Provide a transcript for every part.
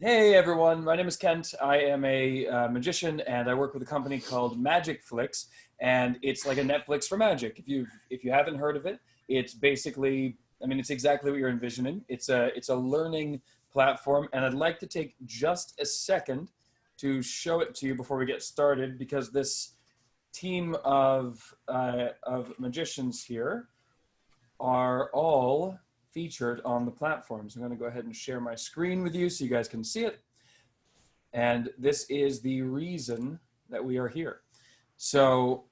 Hey everyone, my name is Kent. I am a magician and I work with a company called MAGICFLIX, and it's like a Netflix for magic. If you haven't heard of it, it's basically, I mean, it's exactly what you're envisioning. It's a learning platform, and I'd like to take just a second to show it to you before we get started, because this team of magicians here are all featured on the platform. So I'm going to go ahead and share my screen with you so you guys can see it. And this is the reason that we are here. So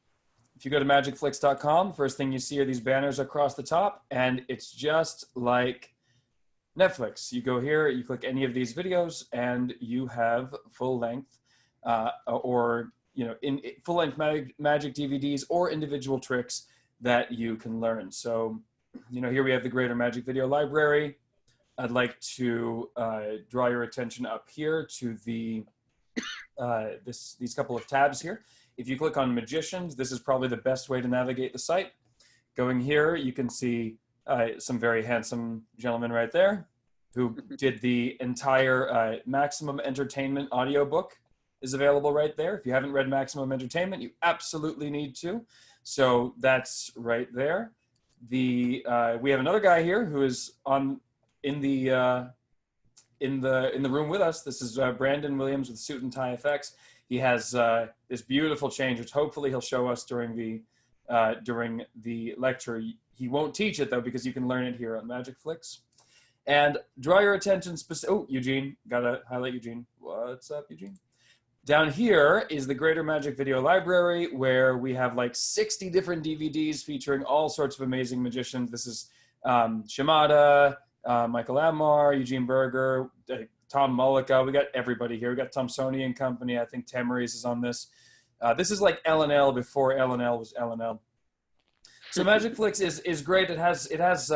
if you go to magicflix.com, first thing you see are these banners across the top, and it's just like Netflix. You go here, you click any of these videos, and you have full length or in full length magic DVDs or individual tricks that you can learn. So here we have the Greater Magic Video Library. I'd like to draw your attention up here to the these couple of tabs here. If you click on Magicians, this is probably the best way to navigate the site. Going here, you can see some very handsome gentlemen right there who did the entire Maximum Entertainment audiobook is available right there. If you haven't read Maximum Entertainment, you absolutely need to. So that's right there. We have another guy here who is in the room with us. This is Brandon Williams with Suit and Tie Effects. He has this beautiful change, which hopefully he'll show us during the lecture. He won't teach it though, because you can learn it here on MAGICFLIX. And draw your attention oh, Eugene, gotta highlight Eugene. What's up, Eugene? Down here is the Greater Magic Video Library, where we have like 60 different DVDs featuring all sorts of amazing magicians. This is Shimada, Michael Amar, Eugene Berger, Tom Mullica. We got everybody here. We got Thompsonian and Company. I think Tamaris is on this. This is like L&L before L&L was L&L. So MAGICFLIX is great. It has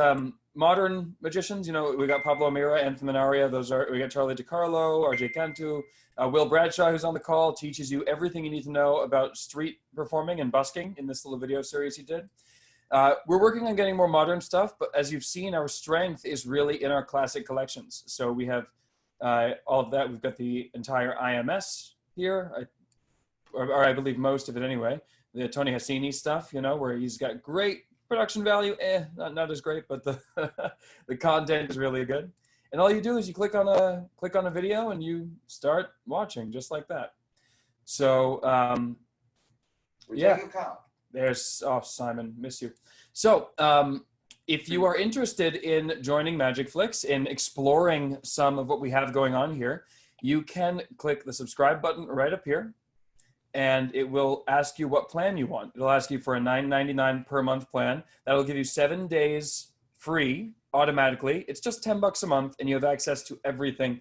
modern magicians. We got Pablo Mira and Feminaria. We got Charlie DiCarlo, RJ Cantu, Will Bradshaw, who's on the call, teaches you everything you need to know about street performing and busking in this little video series he did. We're working on getting more modern stuff, but as you've seen, our strength is really in our classic collections. So we have all of that. We've got the entire IMS here, or I believe most of it anyway. The Tony Hassini stuff, where he's got great production value, not as great, but the the content is really good. And all you do is you click on a video and you start watching just like that. So yeah, there's Simon, miss you. So if you are interested in joining MAGICFLIX, in exploring some of what we have going on here, you can click the subscribe button right up here, and it will ask you what plan you want. It'll ask you for a $9.99 per month plan. That'll give you 7 days free automatically. It's just $10 a month, and you have access to everything.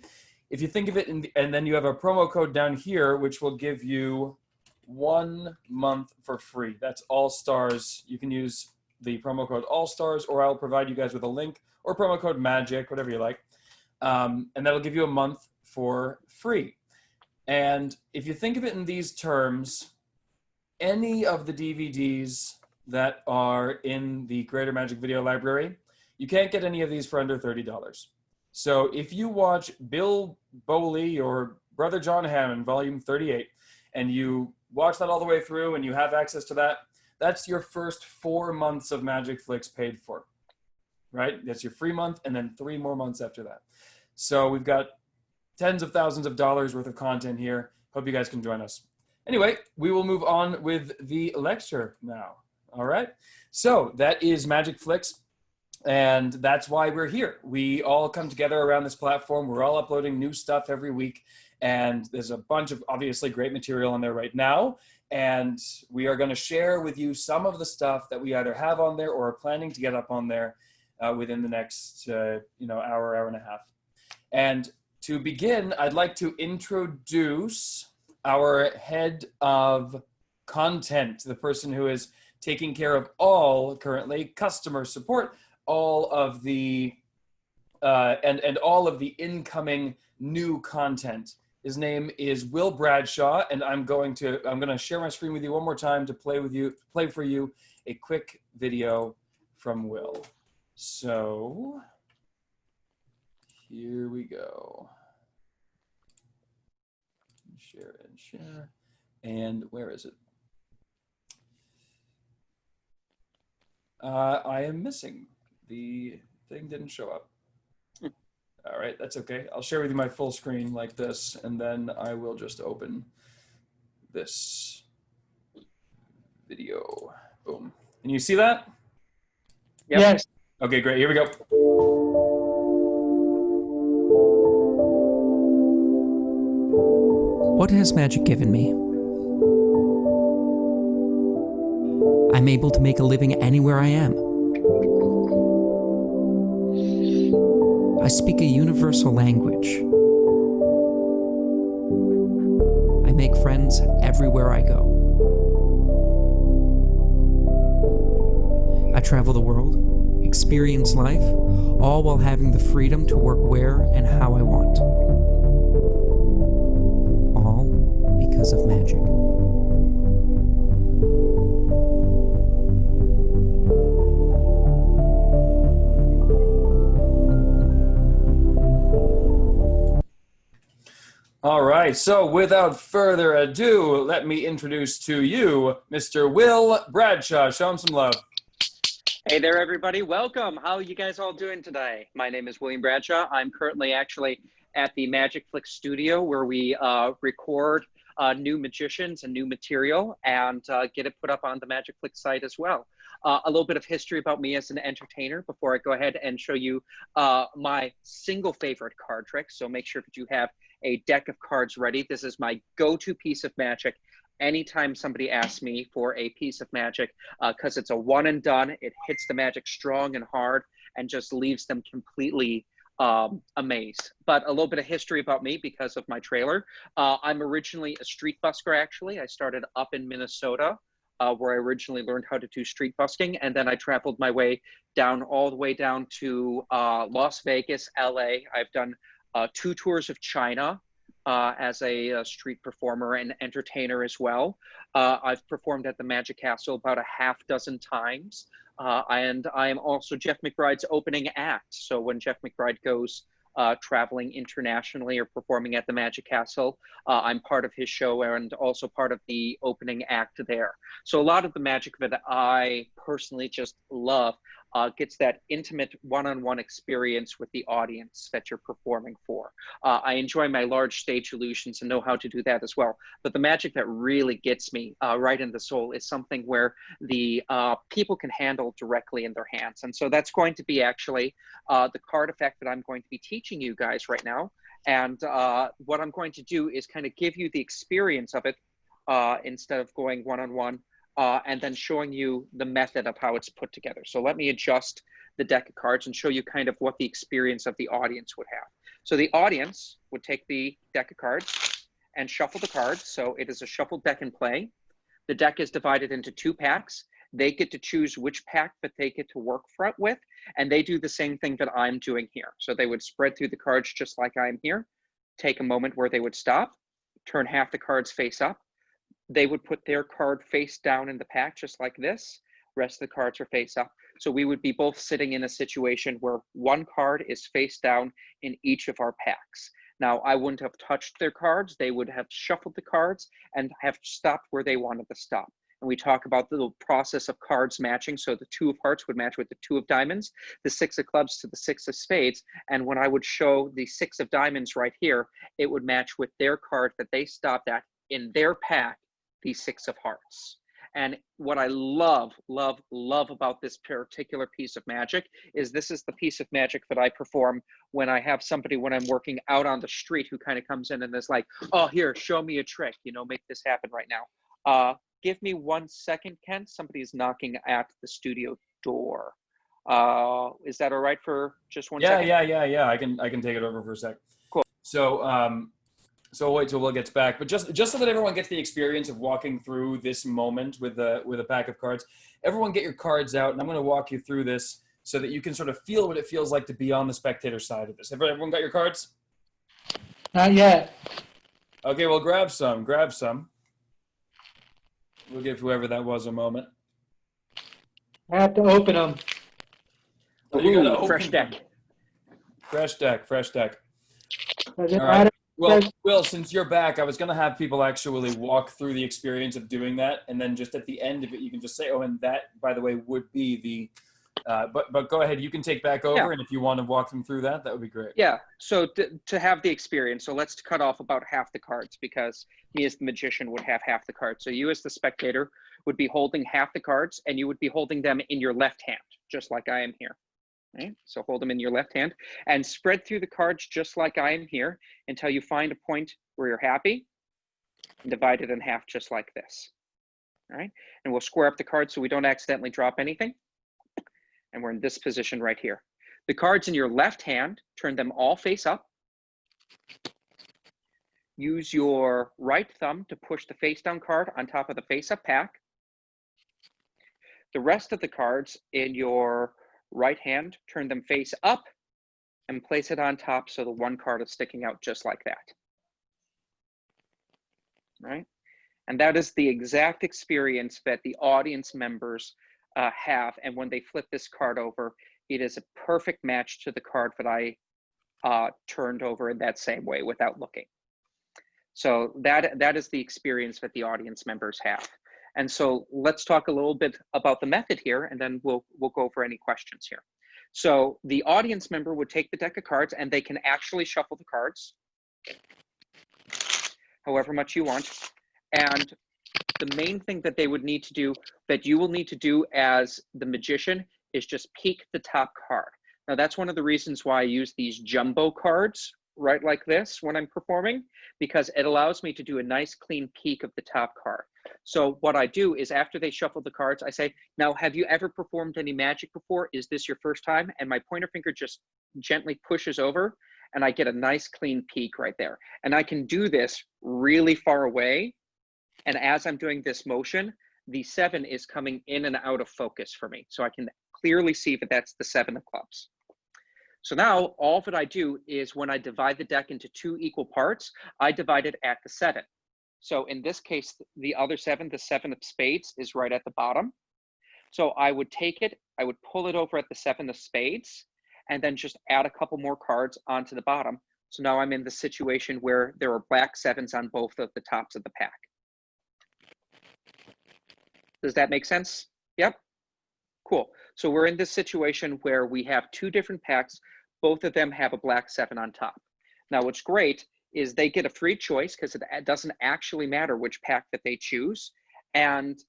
If you think of it, and then you have a promo code down here, which will give you 1 month for free. That's All Stars. You can use the promo code All Stars, or I'll provide you guys with a link, or promo code Magic, whatever you like. And that'll give you a month for free. And if you think of it in these terms, any of the DVDs that are in the Greater Magic Video Library, you can't get any of these for under $30. So if you watch Bill Bowley or Brother John Hammond, volume 38, and you watch that all the way through and you have access to that, that's your first 4 months of MAGICFLIX paid for, right? That's your free month, and then 3 more months after that. So we've got tens of thousands of dollars worth of content here. Hope you guys can join us. Anyway, we will move on with the lecture now. All right. So that is MAGICFLIX, and that's why we're here. We all come together around this platform. We're all uploading new stuff every week, and there's a bunch of obviously great material on there right now. And we are going to share with you some of the stuff that we either have on there or are planning to get up on there within the next hour and a half. And to begin, I'd like to introduce our head of content, the person who is taking care of all currently customer support, all of the and all of the incoming new content. His name is Will Bradshaw, and I'm going to share my screen with you one more time to play for you a quick video from Will. So here we go. share and share. And where is it? I am missing. The thing didn't show up. All right, that's okay. I'll share with you my full screen like this, and then I will just open this video. Boom. Can you see that? Yep. Yes. Okay, great. Here we go. What has magic given me? I'm able to make a living anywhere I am. I speak a universal language. I make friends everywhere I go. I travel the world, experience life, all while having the freedom to work where and how I want. All because of magic. All right, so without further ado, let me introduce to you Mr. Will Bradshaw. Show him some love. Hey there, everybody. Welcome. How are you guys all doing today? My name is William Bradshaw. I'm currently actually at the MAGICFLIX studio where we record new magicians and new material and get it put up on the MAGICFLIX site as well. A little bit of history about me as an entertainer before I go ahead and show you my single favorite card trick. So make sure that you have a deck of cards ready. This is my go-to piece of magic anytime somebody asks me for a piece of magic, because it's a one and done. It hits the magic strong and hard and just leaves them completely amazed. But a little bit of history about me because of my trailer. I'm originally a street busker, actually. I started up in Minnesota, where I originally learned how to do street busking, and then I traveled my way down all the way down to Las Vegas, LA. I've done 2 tours of China as a street performer and entertainer as well. I've performed at the Magic Castle about a half dozen times. And I am also Jeff McBride's opening act. So when Jeff McBride goes traveling internationally or performing at the Magic Castle, I'm part of his show and also part of the opening act there. So a lot of the magic that I personally just love gets that intimate one-on-one experience with the audience that you're performing for. I enjoy my large stage illusions and know how to do that as well. But the magic that really gets me right in the soul is something where the people can handle directly in their hands. And so that's going to be actually the card effect that I'm going to be teaching you guys right now. And what I'm going to do is kind of give you the experience of it instead of going one-on-one. And then showing you the method of how it's put together. So let me adjust the deck of cards and show you kind of what the experience of the audience would have. So the audience would take the deck of cards and shuffle the cards. So it is a shuffled deck in play. The deck is divided into 2 packs. They get to choose which pack that they get to work with, and they do the same thing that I'm doing here. So they would spread through the cards just like I'm here, take a moment where they would stop, turn half the cards face up. They would put their card face down in the pack just like this. Rest of the cards are face up. So we would be both sitting in a situation where one card is face down in each of our packs. Now, I wouldn't have touched their cards. They would have shuffled the cards and have stopped where they wanted to stop. And we talk about the little process of cards matching. So the 2 of hearts would match with the 2 of diamonds, the 6 of clubs to the 6 of spades. And when I would show the 6 of diamonds right here, it would match with their card that they stopped at in their pack, the 6 of hearts. And what I love, love, love about this particular piece of magic is this is the piece of magic that I perform when I have somebody, when I'm working out on the street, who kind of comes in and is like, oh, here, show me a trick, you know, make this happen right now. Give me 1 second, Ken. Somebody's knocking at the studio door. Is that all right for just 1 second? Yeah. I can take it over for a sec. Cool. So, so wait till Will gets back. But just so that everyone gets the experience of walking through this moment with a pack of cards, everyone get your cards out, and I'm going to walk you through this so that you can sort of feel what it feels like to be on the spectator side of this. Everyone got your cards? Not yet. Okay, well, grab some. Grab some. We'll give whoever that was a moment. I have to open them. Oh, you gotta open fresh deck. them. Fresh deck. Does it All right. matter Well, Guys, Will, since you're back, I was going to have people actually walk through the experience of doing that, and then just at the end of it, you can just say, "Oh, and that, by the way, would be the." But go ahead, you can take back Yeah. over, and if you want to walk them through that, that would be great. Yeah, so to have the experience, so let's cut off about half the cards because me as the magician would have half the cards. So you as the spectator would be holding half the cards and you would be holding them in your left hand, just like I am here. Right? So hold them in your left hand and spread through the cards just like I am here until you find a point where you're happy and divide it in half just like this. All right, and we'll square up the cards so we don't accidentally drop anything. And we're in this position right here. The cards in your left hand, turn them all face up. Use your right thumb to push the face down card on top of the face up pack. The rest of the cards in your right hand, turn them face up and place it on top so the one card is sticking out just like that. Right? And that is the exact experience that the audience members have. And when they flip this card over, it is a perfect match to the card that I turned over in that same way without looking. So that is the experience that the audience members have. And so let's talk a little bit about the method here, and then we'll go over any questions here. So the audience member would take the deck of cards, and they can actually shuffle the cards however much you want. And the main thing that they would need to do, that you will need to do as the magician, is just peek the top card. Now that's one of the reasons why I use these jumbo cards, right, like this when I'm performing, because it allows me to do a nice clean peek of the top card. So what I do is after they shuffle the cards, I say, now, have you ever performed any magic before? Is this your first time? And my pointer finger just gently pushes over and I get a nice clean peek right there. And I can do this really far away. And as I'm doing this motion, the 7 is coming in and out of focus for me. So I can clearly see that that's the 7 of clubs. So now all that I do is when I divide the deck into 2 equal parts, I divide it at the 7. So in this case, the other 7, the 7 of spades, is right at the bottom. So I would take it, I would pull it over at the 7 of spades, and then just add a couple more cards onto the bottom. So now I'm in the situation where there are black 7s on both of the tops of the pack. Does that make sense? Yep. Cool. So we're in this situation where we have 2 different packs. Both of them have a black 7 on top. Now, what's great is they get a free choice because it doesn't actually matter which pack that they choose. And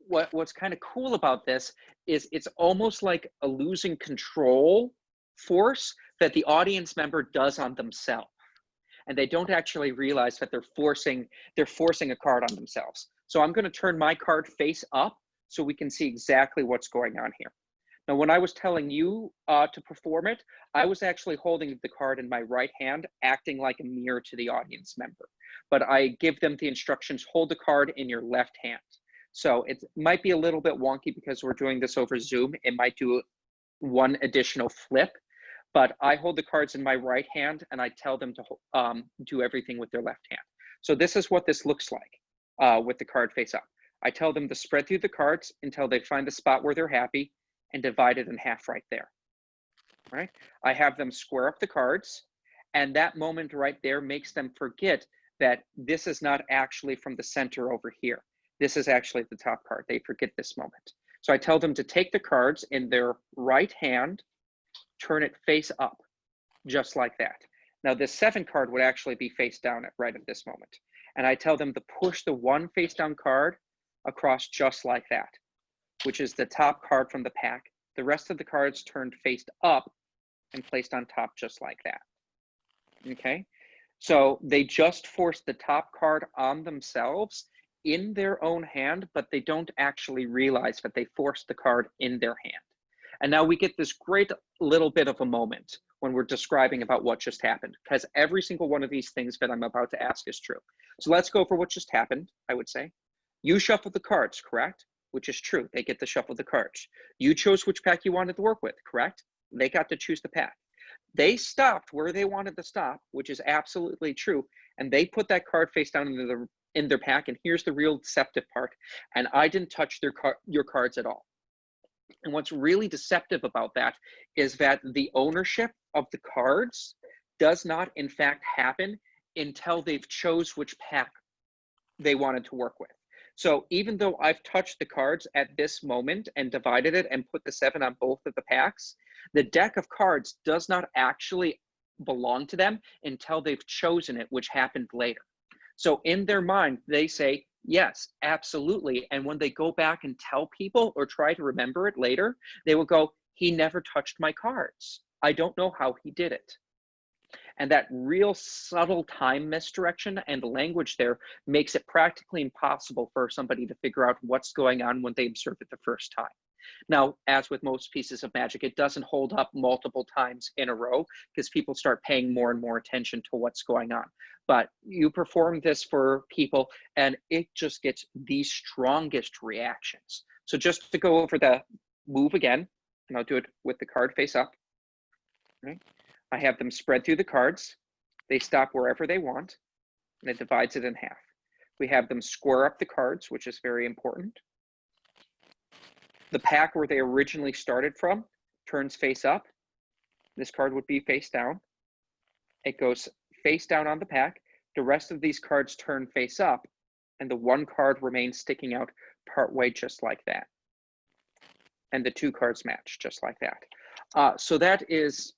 what's kind of cool about this is it's almost like a losing control force that the audience member does on themselves. And they don't actually realize that they're forcing a card on themselves. So I'm going to turn my card face up so we can see exactly what's going on here. Now, when I was telling you to perform it, I was actually holding the card in my right hand, acting like a mirror to the audience member. But I give them the instructions, hold the card in your left hand. So it might be a little bit wonky because we're doing this over Zoom. It might do one additional flip, but I hold the cards in my right hand and I tell them to do everything with their left hand. So this is what this looks like with the card face up. I tell them to spread through the cards until they find the spot where they're happy and divide it in half right there. All right? I have them square up the cards, and that moment right there makes them forget that this is not actually from the center over here. This is actually the top card. They forget this moment. So I tell them to take the cards in their right hand, turn it face up, just like that. Now this 7 card would actually be face down right at this moment. And I tell them to push the 1 face down card across just like that, which is the top card from the pack. The rest of the cards turned faced up and placed on top just like that. Okay, so they just forced the top card on themselves in their own hand, but they don't actually realize that they forced the card in their hand. And now we get this great little bit of a moment when we're describing about what just happened, because every single one of these things that I'm about to ask is true. So let's go for what just happened, I would say. You shuffled the cards, correct? Which is true. They get to shuffle the cards. You chose which pack you wanted to work with, correct? They got to choose the pack. They stopped where they wanted to stop, which is absolutely true. And they put that card face down in their pack. And here's the real deceptive part. And I didn't touch your cards at all. And what's really deceptive about that is that the ownership of the cards does not in fact happen until they've chose which pack they wanted to work with. So even though I've touched the cards at this moment and divided it and put the 7 on both of the packs, the deck of cards does not actually belong to them until they've chosen it, which happened later. So in their mind, they say, yes, absolutely. And when they go back and tell people or try to remember it later, they will go, he never touched my cards. I don't know how he did it. And that real subtle time misdirection and the language there makes it practically impossible for somebody to figure out what's going on when they observe it the first time. Now, as with most pieces of magic, it doesn't hold up multiple times in a row because people start paying more and more attention to what's going on. But you perform this for people and it just gets the strongest reactions. So just to go over the move again, and I'll do it with the card face up. Right? I have them spread through the cards. They stop wherever they want, and it divides it in half. We have them square up the cards, which is very important. The pack where they originally started from turns face up. This card would be face down. It goes face down on the pack. The rest of these cards turn face up, and the one card remains sticking out partway just like that. And the 2 cards match just like that. So that is,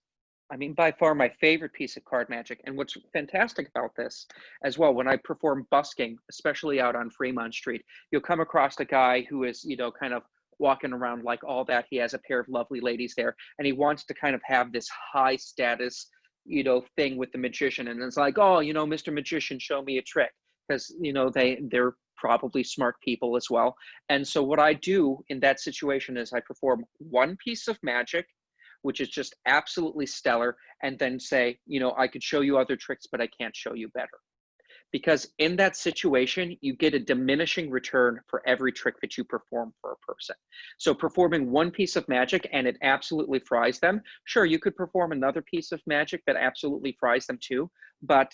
I mean, by far my favorite piece of card magic. And what's fantastic about this as well, when I perform busking, especially out on Fremont Street, you'll come across a guy who is, you know, kind of walking around like all that. He has a pair of lovely ladies there, and he wants to kind of have this high status, you know, thing with the magician. And it's like, oh, you know, Mr. Magician, show me a trick. Because, you know, they're probably smart people as well. And so what I do in that situation is I perform one piece of magic, which is just absolutely stellar, and then say, you know, I could show you other tricks, but I can't show you better. Because in that situation, you get a diminishing return for every trick that you perform for a person. So performing one piece of magic and it absolutely fries them, sure, you could perform another piece of magic that absolutely fries them too, but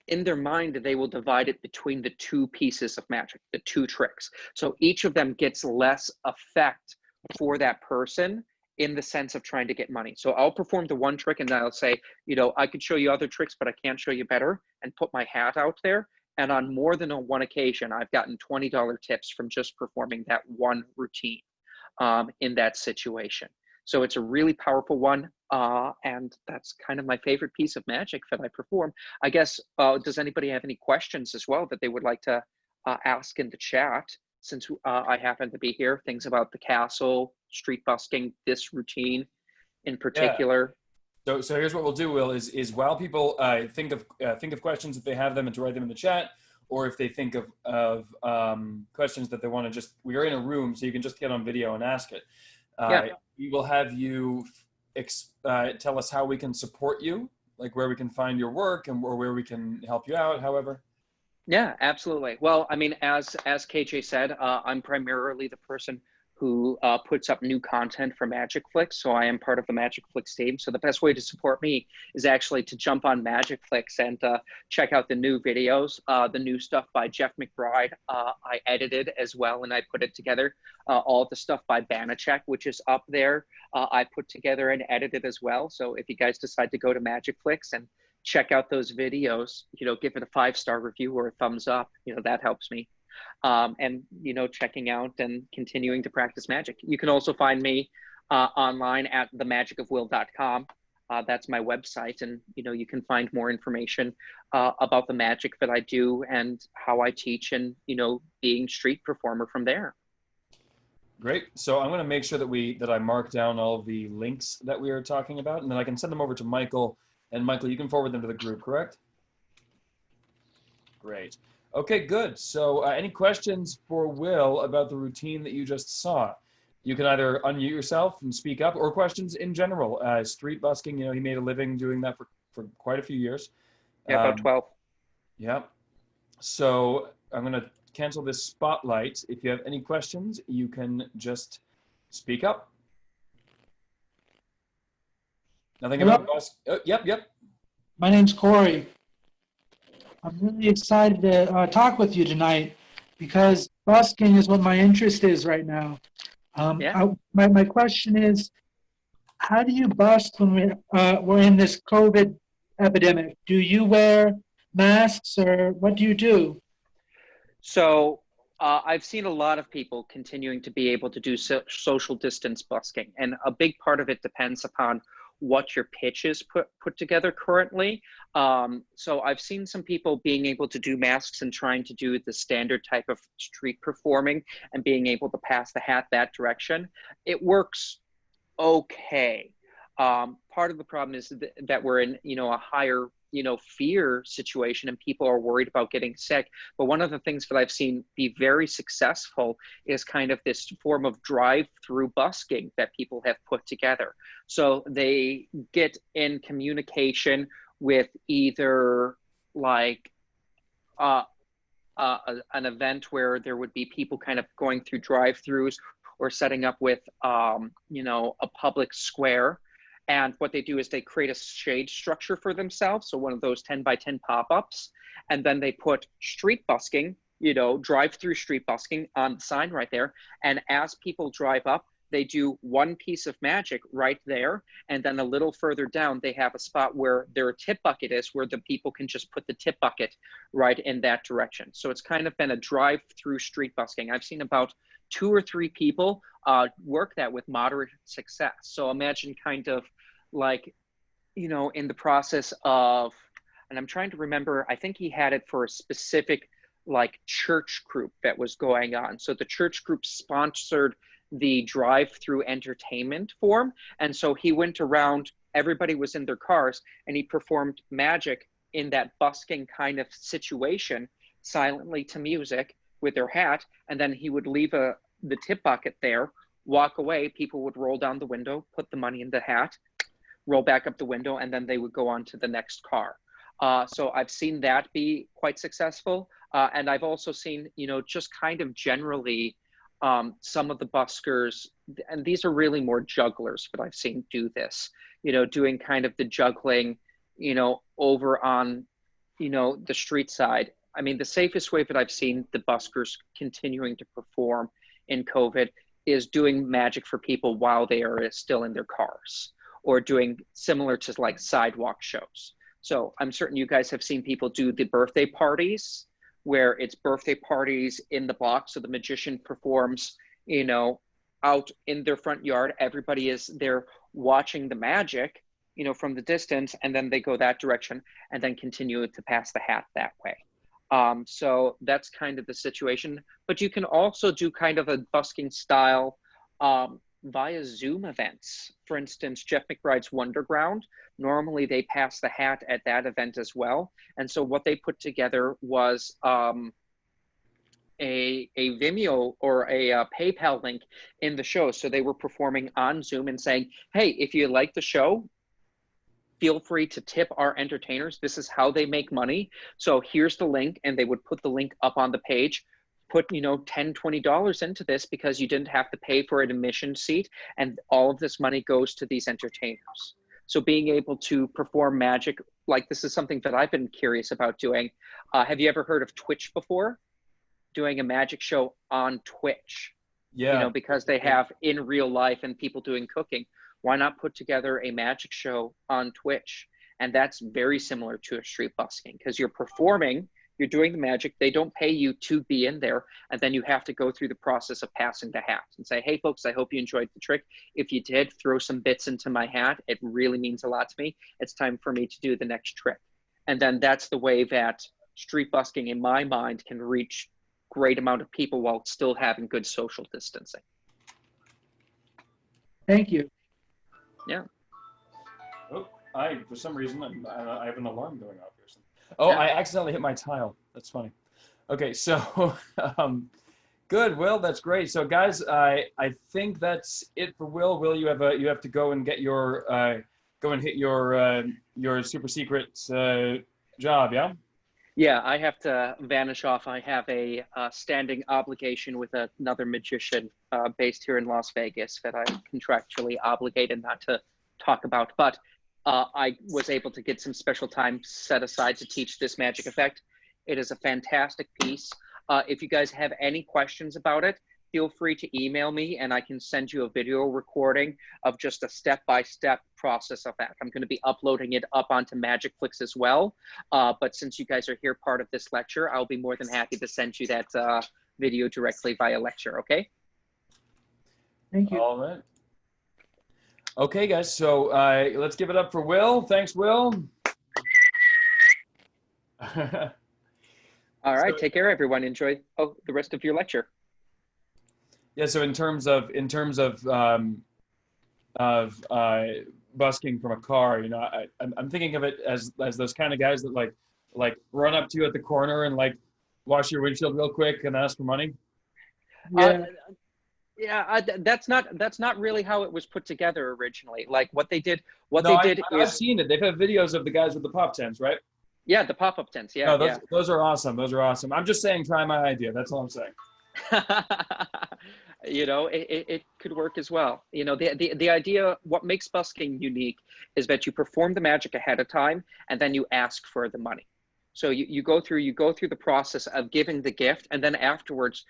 in their mind, they will divide it between the 2 pieces of magic, the 2 tricks. So each of them gets less effect for that person in the sense of trying to get money. So I'll perform the one trick and then I'll say, you know, I could show you other tricks, but I can't show you better, and put my hat out there. And on more than one occasion, I've gotten $20 tips from just performing that one routine in that situation. So it's a really powerful one. And that's kind of my favorite piece of magic that I perform. I guess, does anybody have any questions as well that they would like to ask in the chat? Since I happen to be here, things about the castle, street busking, this routine in particular. Yeah. So here's what we'll do, Will, is while people think of questions if they have them, and to write them in the chat, or if they think of questions that they want to just, we're in a room, so you can just get on video and ask it. We will have you tell us how we can support you, like where we can find your work or where we can help you out, however. Yeah, absolutely. Well, I mean, as KJ said, I'm primarily the person who puts up new content for MagicFlix. So I am part of the MagicFlix team. So the best way to support me is actually to jump on MagicFlix and check out the new videos, the new stuff by Jeff McBride. I edited as well, and I put it together. All the stuff by Banachek, which is up there, I put together and edited as well. So if you guys decide to go to MagicFlix and check out those videos, you know, give it a 5-star review or a thumbs up, you know, that helps me. And, you know, checking out and continuing to practice magic. You can also find me online at themagicofwill.com. That's my website. And, you know, you can find more information about the magic that I do and how I teach and, you know, being street performer from there. Great. So I'm going to make sure that I mark down all of the links that we are talking about, and then I can send them over to Michael. And Michael, you can forward them to the group, correct? Great. Okay, good. So any questions for Will about the routine that you just saw? You can either unmute yourself and speak up, or questions in general. Street busking, you know, he made a living doing that for quite a few years. Yeah, about 12. Yeah. So I'm going to cancel this spotlight. If you have any questions, you can just speak up. Nothing about bus. Oh, yep. My name's Corey. I'm really excited to talk with you tonight because busking is what my interest is right now. My question is, how do you bust when we're in this COVID epidemic? Do you wear masks or what do you do? So I've seen a lot of people continuing to be able to do social distance busking, and a big part of it depends upon what your pitch is put together currently. So I've seen some people being able to do masks and trying to do the standard type of street performing and being able to pass the hat that direction. It works okay. Part of the problem is that we're in, a higher, fear situation and people are worried about getting sick. But one of the things that I've seen be very successful is kind of this form of drive-through busking that people have put together. So they get in communication with either like an event where there would be people kind of going through drive-throughs or setting up with, a public square. And what they do is they create a shade structure for themselves. So one of those 10 by 10 pop-ups. And then they put street busking, drive-through street busking on the sign right there. And as people drive up, they do one piece of magic right there. And then a little further down, they have a spot where their tip bucket is, where the people can just put the tip bucket right in that direction. So it's kind of been a drive-through street busking. I've seen about 2 or 3 people work that with moderate success. So imagine kind of like, in the process of, and I'm trying to remember, I think he had it for a specific like church group that was going on. So the church group sponsored the drive-through entertainment form. And so he went around, everybody was in their cars, and he performed magic in that busking kind of situation, silently to music with their hat. And then he would leave the tip bucket there, walk away, people would roll down the window, put the money in the hat, roll back up the window, and then they would go on to the next car. So I've seen that be quite successful. And I've also seen, just kind of generally, some of the buskers, and these are really more jugglers, but I've seen do this, doing kind of the juggling, over on, the street side. I mean, the safest way that I've seen the buskers continuing to perform in COVID is doing magic for people while they are still in their cars, or doing similar to like sidewalk shows. So I'm certain you guys have seen people do the birthday parties, where it's birthday parties in the block. So the magician performs, out in their front yard. Everybody is there watching the magic, from the distance, and then they go that direction and then continue to pass the hat that way. So that's kind of the situation. But you can also do kind of a busking style via Zoom events. For instance, Jeff McBride's Wonderground, normally they pass the hat at that event as well. And so what they put together was a Vimeo or a PayPal link in the show. So they were performing on Zoom and saying, hey, if you like the show, feel free to tip our entertainers. This is how they make money. So here's the link. And they would put the link up on the page, put, $10, $20 into this because you didn't have to pay for an admission seat. And all of this money goes to these entertainers. So being able to perform magic, like this is something that I've been curious about doing. Have you ever heard of Twitch before? Doing a magic show on Twitch. Yeah. Because they have in real life and people doing cooking. Why not put together a magic show on Twitch? And that's very similar to a street busking because you're performing, you're doing the magic. They don't pay you to be in there. And then you have to go through the process of passing the hat and say, hey, folks, I hope you enjoyed the trick. If you did, throw some bits into my hat. It really means a lot to me. It's time for me to do the next trick. And then that's the way that street busking, in my mind, can reach great amount of people while still having good social distancing. Thank you. Yeah. Oh, for some reason, I have an alarm going off here. Oh, Yeah. I accidentally hit my tile. That's funny. Okay, so good, Will. That's great. So, guys, I think that's it for Will. Will, you have to go and get your hit your super secret job. Yeah. Yeah, I have to vanish off. I have a standing obligation with another magician based here in Las Vegas that I'm contractually obligated not to talk about. But I was able to get some special time set aside to teach this magic effect. It is a fantastic piece. If you guys have any questions about it, feel free to email me and I can send you a video recording of just a step-by-step process of that. I'm going to be uploading it up onto MAGICFLIX as well. But since you guys are here part of this lecture, I'll be more than happy to send you that video directly via lecture, okay? Thank you. All right. Okay, guys, so let's give it up for Will. Thanks, Will. All right, So, take care, everyone. Enjoy the rest of your lecture. yeah, so in terms of busking from a car, you know, I'm thinking of it as those kind of guys that like run up to you at the corner and like wash your windshield real quick and ask for money. Yeah. That's not really how it was put together originally. Like what they did I've seen it. They've had videos of the guys with the pop tents, right? Yeah, the pop-up tents. Yeah, No, those are awesome. Those are awesome. I'm just saying, try my idea. That's all I'm saying. You know, it could work as well. You know, the idea, what makes busking unique is that you perform the magic ahead of time and then you ask for the money. So you go through the process of giving the gift, and then afterwards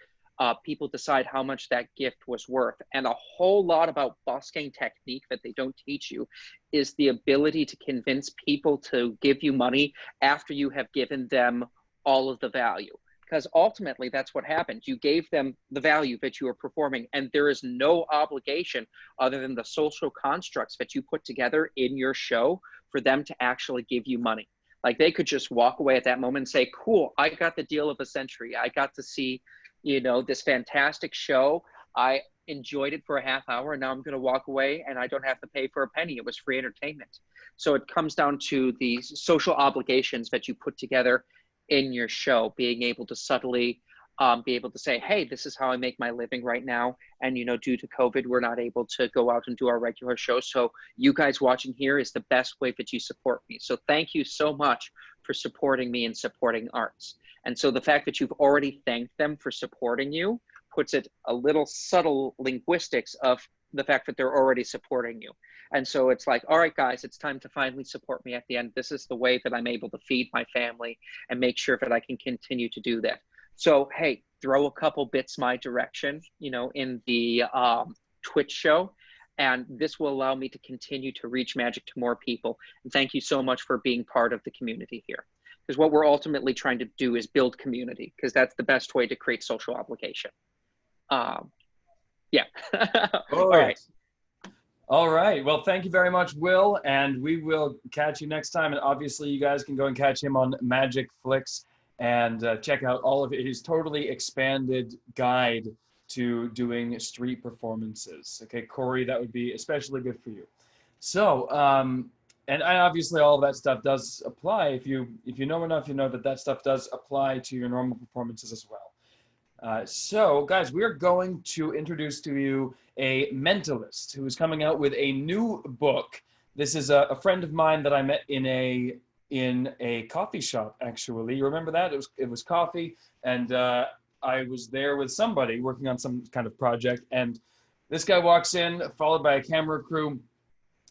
people decide how much that gift was worth. And a whole lot about busking technique that they don't teach you is the ability to convince people to give you money after you have given them all of the value. Because ultimately that's what happened. You gave them the value that you were performing, and there is no obligation other than the social constructs that you put together in your show for them to actually give you money. Like they could just walk away at that moment and say, cool, I got the deal of a century. I got to see, you know, this fantastic show. I enjoyed it for a half hour, and now I'm going to walk away and I don't have to pay for a penny. It was free entertainment. So it comes down to the social obligations that you put together in your show, being able to subtly be able to say, hey, this is how I make my living right now. And, you know, due to COVID, we're not able to go out and do our regular show. So you guys watching here is the best way that you support me. So thank you so much for supporting me and supporting arts. And so the fact that you've already thanked them for supporting you puts it a little subtle linguistics of the fact that they're already supporting you. And so it's like, all right, guys, it's time to finally support me at the end. This is the way that I'm able to feed my family and make sure that I can continue to do that. So, hey, throw a couple bits my direction, you know, in the Twitch show. And this will allow me to continue to reach magic to more people. And thank you so much for being part of the community here. Because what we're ultimately trying to do is build community, because that's the best way to create social obligation. Yeah. All right. All right. Well, thank you very much, Will. And we will catch you next time. And obviously, you guys can go and catch him on MAGICFLIX and check out all of his totally expanded guide to doing street performances. Okay, Corey, that would be especially good for you. So, and obviously all of that stuff does apply. If you know enough, you know that stuff does apply to your normal performances as well. So, guys, we are going to introduce to you a mentalist who is coming out with a new book. This is a friend of mine that I met in a coffee shop, actually. You remember that? It was coffee, and I was there with somebody working on some kind of project, and this guy walks in, followed by a camera crew.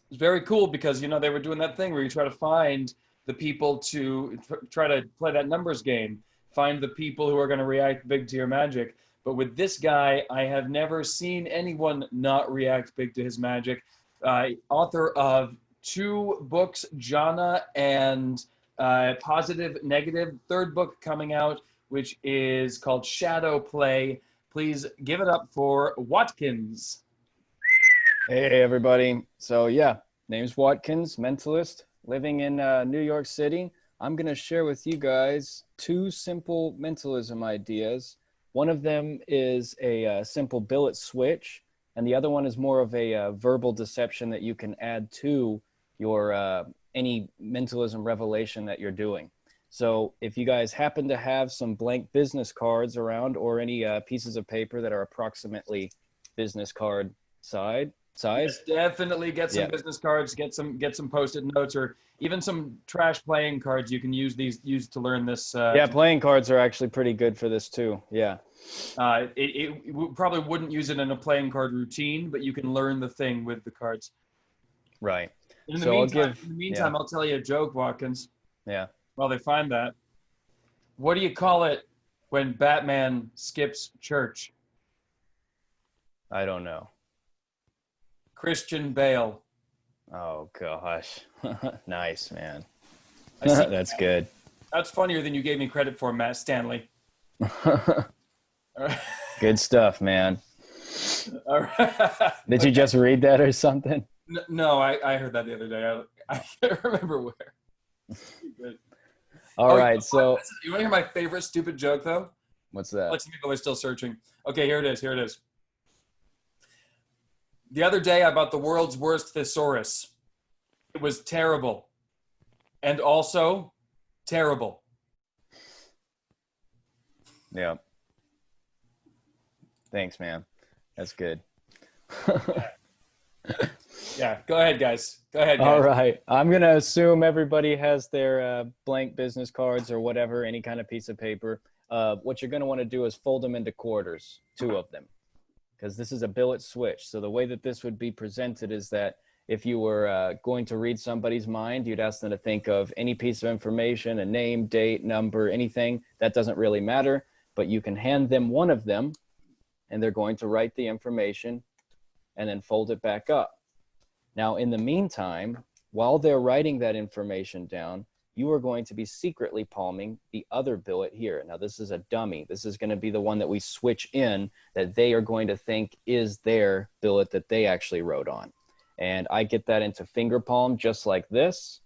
It's very cool because, you know, they were doing that thing where you try to find the people to try to play that numbers game, find the people who are going to react big to your magic. But with this guy, I have never seen anyone not react big to his magic. Author of 2 books, Jhana and Positive Negative. 3rd book coming out, which is called Shadow Play. Please give it up for Watkins. Hey, everybody. So, yeah, name's Watkins, mentalist, living in New York City. I'm going to share with you guys 2 simple mentalism ideas. One of them is a simple billet switch, and the other one is more of a verbal deception that you can add to your any mentalism revelation that you're doing. So if you guys happen to have some blank business cards around, or any pieces of paper that are approximately business card size. Yes, definitely get some business cards, get some Post-it notes, or even some trash playing cards. You can use to learn this. Yeah, playing cards are actually pretty good for this too. Yeah. It probably wouldn't use it in a playing card routine, but you can learn the thing with the cards. Right. In the meantime, I'll tell you a joke, Watkins. Yeah. While they find that, what do you call it when Batman skips church? I don't know. Christian Bale. Oh gosh. Nice, man. I see. That's good. That's funnier than you gave me credit for, Matt Stanley. Good stuff, man. All right. Did you just read that or something? No, I heard that the other day. I can't remember where. Good. All right, so you want to hear my favorite stupid joke, though? what's that? Like, some people are still searching. Okay, here it is. Here it is. The other day, I bought the world's worst thesaurus. It was terrible. And also terrible. Yeah. Thanks, man. That's good. Yeah, go ahead, guys. Go ahead, guys. All right. I'm going to assume everybody has their blank business cards or whatever, any kind of piece of paper. What you're going to want to do is fold them into quarters, 2 of them, because this is a billet switch. So the way that this would be presented is that if you were going to read somebody's mind, you'd ask them to think of any piece of information, a name, date, number, anything. That doesn't really matter, but you can hand them one of them, and they're going to write the information and then fold it back up. Now, in the meantime, while they're writing that information down, you are going to be secretly palming the other billet here. Now, this is a dummy. This is going to be the one that we switch in that they are going to think is their billet that they actually wrote on. And I get that into finger palm just like this.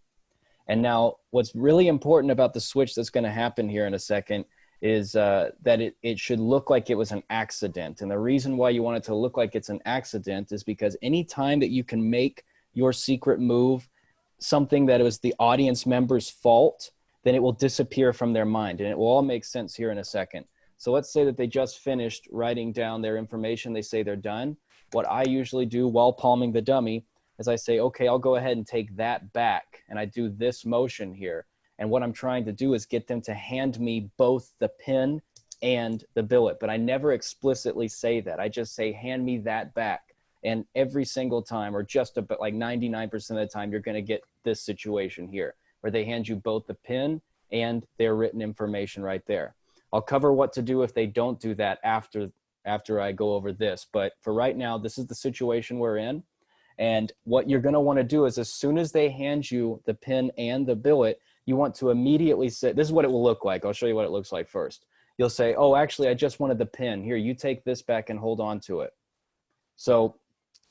And now what's really important about the switch that's going to happen here in a second is that it should look like it was an accident. And the reason why you want it to look like it's an accident is because any time that you can make your secret move something that was the audience member's fault, then it will disappear from their mind. And it will all make sense here in a second. So let's say that they just finished writing down their information. They say they're done. What I usually do while palming the dummy is I say, okay, I'll go ahead and take that back. And I do this motion here. And what I'm trying to do is get them to hand me both the pen and the billet. But I never explicitly say that. I just say, hand me that back. And every single time, or just about like 99% of the time, you're going to get this situation here where they hand you both the pen and their written information right there. I'll cover what to do if they don't do that after I go over this. But for right now, this is the situation we're in. And what you're going to want to do is as soon as they hand you the pen and the billet, you want to immediately say, this is what it will look like. I'll show you what it looks like first. You'll say, oh, actually, I just wanted the pen. Here, you take this back and hold on to it. So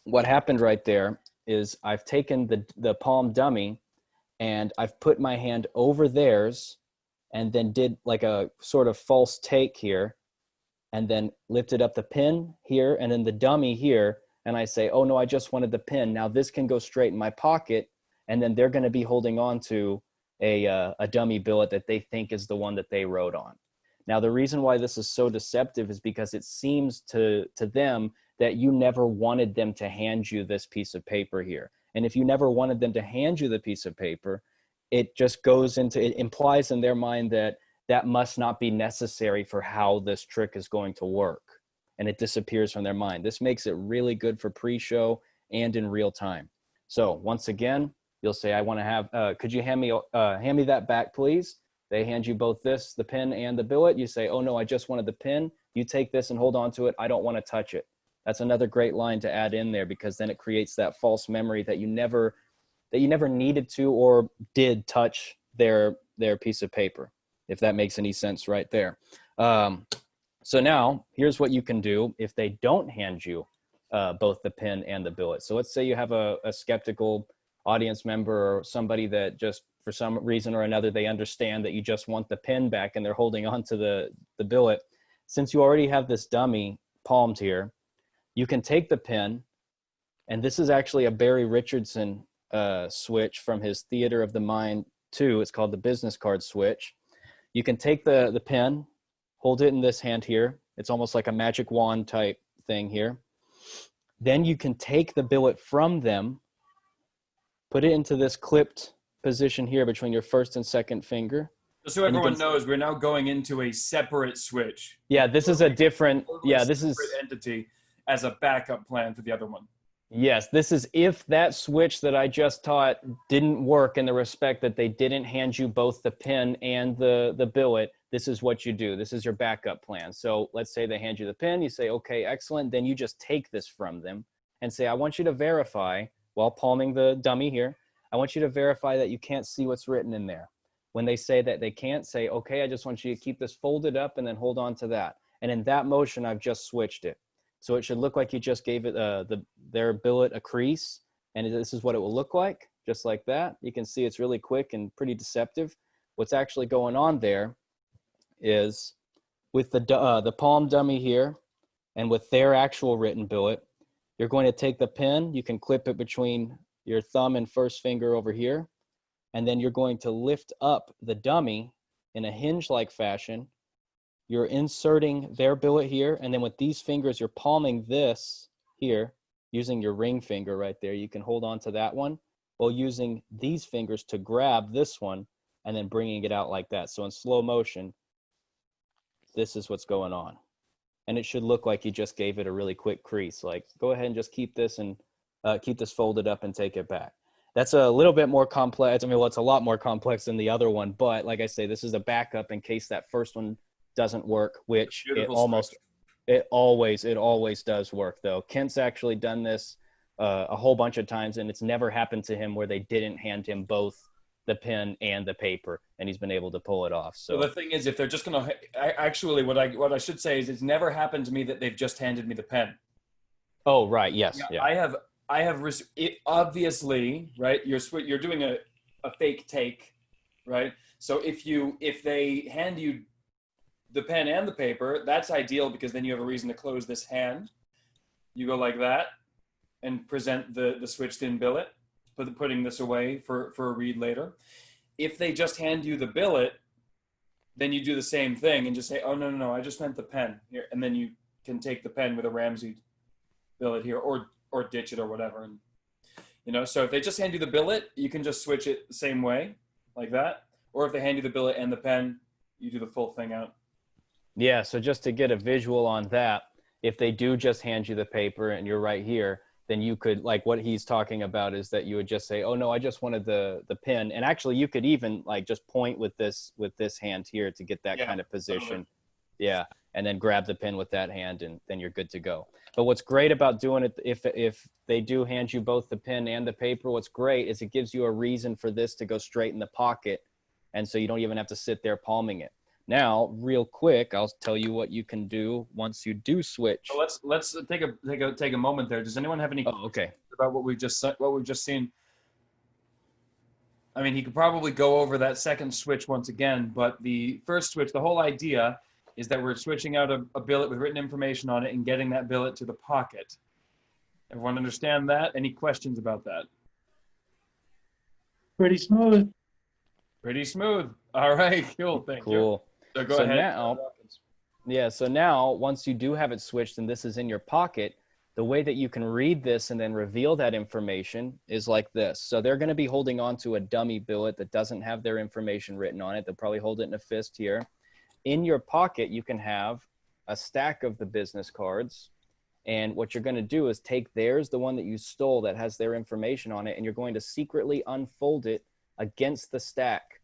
what happened right there is I've taken the palm dummy and I've put my hand over theirs and then did like a sort of false take here and then lifted up the pen here and then the dummy here. And I say, oh, no, I just wanted the pen. Now this can go straight in my pocket. And then they're going to be holding on to a dummy billet that they think is the one that they wrote on. Now, the reason why this is so deceptive is because it seems to them that you never wanted them to hand you this piece of paper here. And if you never wanted them to hand you the piece of paper, it just goes into, it implies in their mind that that must not be necessary for how this trick is going to work. And it disappears from their mind. This makes it really good for pre-show and in real time. So once again, you'll say, I want to have, could you hand me that back, please? They hand you both this, the pen and the billet. You say, oh no, I just wanted the pen. You take this and hold on to it. I don't want to touch it. That's another great line to add in there because then it creates that false memory that you never needed to or did touch their piece of paper, if that makes any sense right there. So now here's what you can do if they don't hand you both the pen and the billet. So let's say you have a skeptical audience member or somebody that just for some reason or another, they understand that you just want the pen back and they're holding on to the billet. Since you already have this dummy palmed here, you can take the pen, and this is actually a Barry Richardson switch from his Theater of the Mind 2. It's called the business card switch. You can take the pen, hold it in this hand here. It's almost like a magic wand type thing here. Then you can take the billet from them, put it into this clipped position here between your first and second finger. Just so everyone knows, we're now going into a separate switch. Yeah, this is a different, this is entity as a backup plan for the other one. Yes, this is if that switch that I just taught didn't work in the respect that they didn't hand you both the pen and the billet, this is what you do. This is your backup plan. So let's say they hand you the pen. You say, okay, excellent. Then you just take this from them and say, I want you to verify, while palming the dummy here, I want you to verify that you can't see what's written in there. When they say that they can't, say, okay, I just want you to keep this folded up and then hold on to that. And in that motion, I've just switched it. So it should look like you just gave it their billet a crease. And this is what it will look like, just like that. You can see it's really quick and pretty deceptive. What's actually going on there is with the palm dummy here and with their actual written billet, you're going to take the pen, you can clip it between your thumb and first finger over here, and then you're going to lift up the dummy in a hinge-like fashion. You're inserting their billet here, and then with these fingers, you're palming this here, using your ring finger right there. You can hold on to that one while using these fingers to grab this one and then bringing it out like that. So in slow motion, this is what's going on. And it should look like you just gave it a really quick crease. Like, go ahead and just keep this and keep this folded up and take it back. That's a little bit more complex. I mean, well, it's a lot more complex than the other one, but like I say, this is a backup in case that first one doesn't work, which it always does work though. Kent's actually done this a whole bunch of times, and it's never happened to him where they didn't hand him both the pen and the paper, and he's been able to pull it off. So the thing is, if they're just gonna actually, what I should say is, it's never happened to me that they've just handed me the pen. Oh right, yes, yeah. I have it obviously, right? You're doing a fake take, right? So if they hand you the pen and the paper, that's ideal, because then you have a reason to close this hand. You go like that and present the switched in billet, putting this away for a read later. If they just hand you the billet, then you do the same thing and just say, oh, no, I just meant the pen here. And then you can take the pen with a Ramsey billet here, or ditch it or whatever. And, you know, so if they just hand you the billet, you can just switch it the same way, like that. Or if they hand you the billet and the pen, you do the full thing out. Yeah, so just to get a visual on that, if they do just hand you the paper and you're right here, then you could, like what he's talking about is that you would just say, oh no, I just wanted the pen. And actually you could even like just point with this hand here to get that kind of position. Totally. Yeah. And then grab the pen with that hand, and then you're good to go. But what's great about doing it, if they do hand you both the pen and the paper, what's great is it gives you a reason for this to go straight in the pocket. And so you don't even have to sit there palming it. Now, real quick, I'll tell you what you can do once you do switch. So let's take a moment there. Does anyone have any questions about what we've just seen? I mean, he could probably go over that second switch once again, but the first switch, the whole idea is that we're switching out a billet with written information on it and getting that billet to the pocket. Everyone understand that? Any questions about that? Pretty smooth. Pretty smooth. All right, cool. Thank you. So go ahead. So now once you do have it switched and this is in your pocket, the way that you can read this and then reveal that information is like this. So they're going to be holding on to a dummy billet that doesn't have their information written on it. They'll probably hold it in a fist here. In your pocket, you can have a stack of the business cards. And what you're going to do is take theirs, the one that you stole that has their information on it, and you're going to secretly unfold it against the stack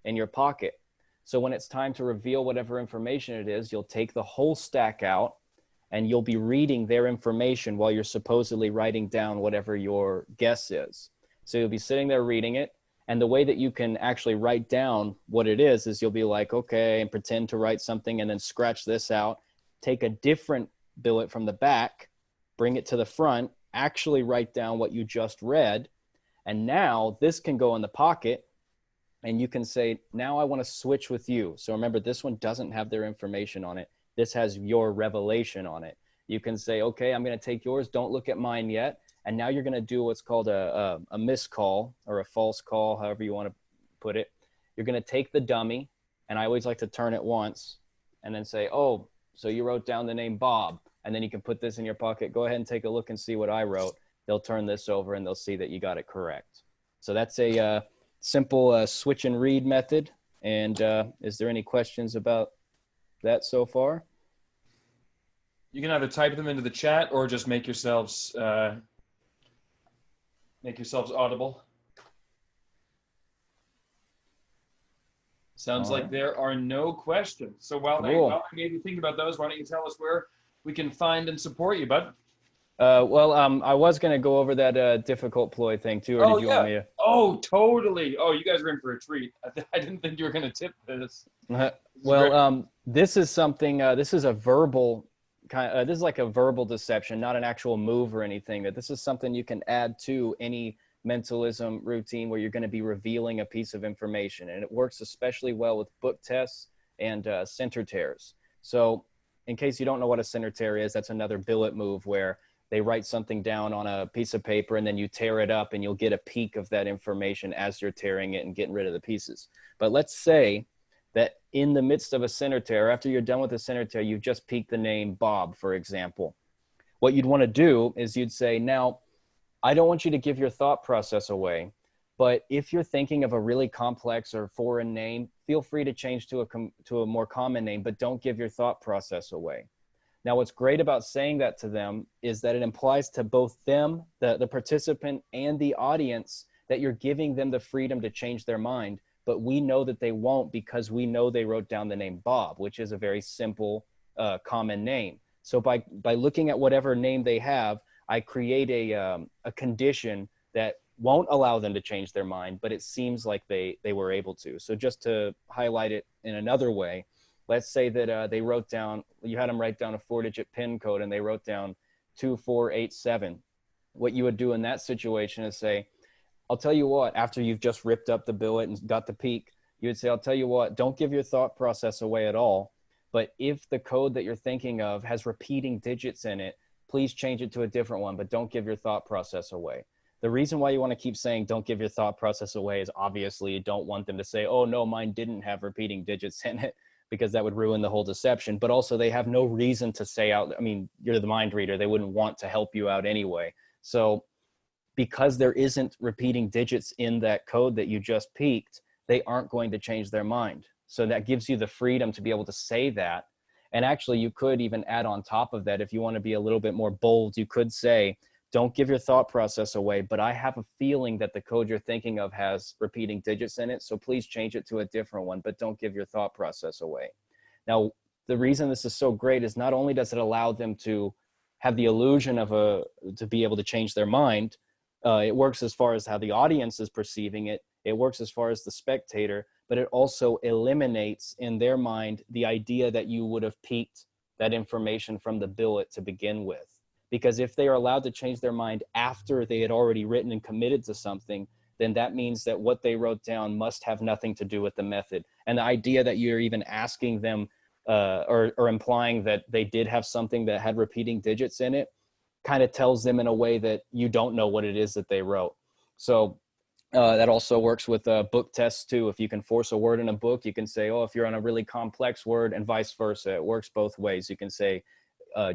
in your pocket. So when it's time to reveal whatever information it is, you'll take the whole stack out and you'll be reading their information while you're supposedly writing down whatever your guess is. So you'll be sitting there reading it. And the way that you can actually write down what it is you'll be like, okay, and pretend to write something and then scratch this out, take a different billet from the back, bring it to the front, actually write down what you just read. And now this can go in the pocket. And you can say, now I want to switch with you. So remember, this one doesn't have their information on it. This has your revelation on it. You can say, okay, I'm going to take yours. Don't look at mine yet. And now you're going to do what's called a miscall or a false call, however you want to put it. You're going to take the dummy, and I always like to turn it once and then say, oh, so you wrote down the name Bob. And then you can put this in your pocket. Go ahead and take a look and see what I wrote. They'll turn this over and they'll see that you got it correct. So that's a simple switch and read method. And is there any questions about that so far? You can either type them into the chat or just make yourselves audible. Sounds All like right. there are no questions. So while Cool. I maybe think about those, why don't you tell us where we can find and support you, bud? I was going to go over that difficult ploy thing too, or Oh did you yeah. want me Oh, totally. Oh, you guys are in for a treat. I didn't think you were going to tip this. to? Great. This is something, this is a verbal this is like a verbal deception, not an actual move or anything. That this is something you can add to any mentalism routine where you're going to be revealing a piece of information. And it works especially well with book tests and center tears. So in case you don't know what a center tear is, that's another billet move where they write something down on a piece of paper and then you tear it up and you'll get a peek of that information as you're tearing it and getting rid of the pieces. But let's say that in the midst of a center tear, after you're done with the center tear, you've just peeked the name Bob, for example. What you'd want to do is you'd say, now, I don't want you to give your thought process away, but if you're thinking of a really complex or foreign name, feel free to change to a more common name, but don't give your thought process away. Now, what's great about saying that to them is that it implies to both them, the participant, and the audience that you're giving them the freedom to change their mind, but we know that they won't because we know they wrote down the name Bob, which is a very simple, common name. So by looking at whatever name they have, I create a condition that won't allow them to change their mind, but it seems like they were able to. So just to highlight it in another way, let's say that they wrote down, you had them write down a 4-digit PIN code and they wrote down 2487. What you would do in that situation is say, I'll tell you what, after you've just ripped up the billet and got the peek, you would say, I'll tell you what, don't give your thought process away at all. But if the code that you're thinking of has repeating digits in it, please change it to a different one, but don't give your thought process away. The reason why you want to keep saying don't give your thought process away is obviously you don't want them to say, oh no, mine didn't have repeating digits in it, because that would ruin the whole deception. But also they have no reason to say out, I mean, you're the mind reader, they wouldn't want to help you out anyway. So because there isn't repeating digits in that code that you just peeked, they aren't going to change their mind. So that gives you the freedom to be able to say that. And actually you could even add on top of that, if you want to be a little bit more bold, you could say, don't give your thought process away, but I have a feeling that the code you're thinking of has repeating digits in it. So please change it to a different one, but don't give your thought process away. Now, the reason this is so great is not only does it allow them to have the illusion of to be able to change their mind, it works as far as how the audience is perceiving it. It works as far as the spectator, but it also eliminates in their mind the idea that you would have peeked that information from the billet to begin with. Because if they are allowed to change their mind after they had already written and committed to something, then that means that what they wrote down must have nothing to do with the method. And the idea that you're even asking them or implying that they did have something that had repeating digits in it kind of tells them in a way that you don't know what it is that they wrote. So that also works with book tests too. If you can force a word in a book, you can say, oh, if you're on a really complex word, and vice versa. It works both ways. You can say,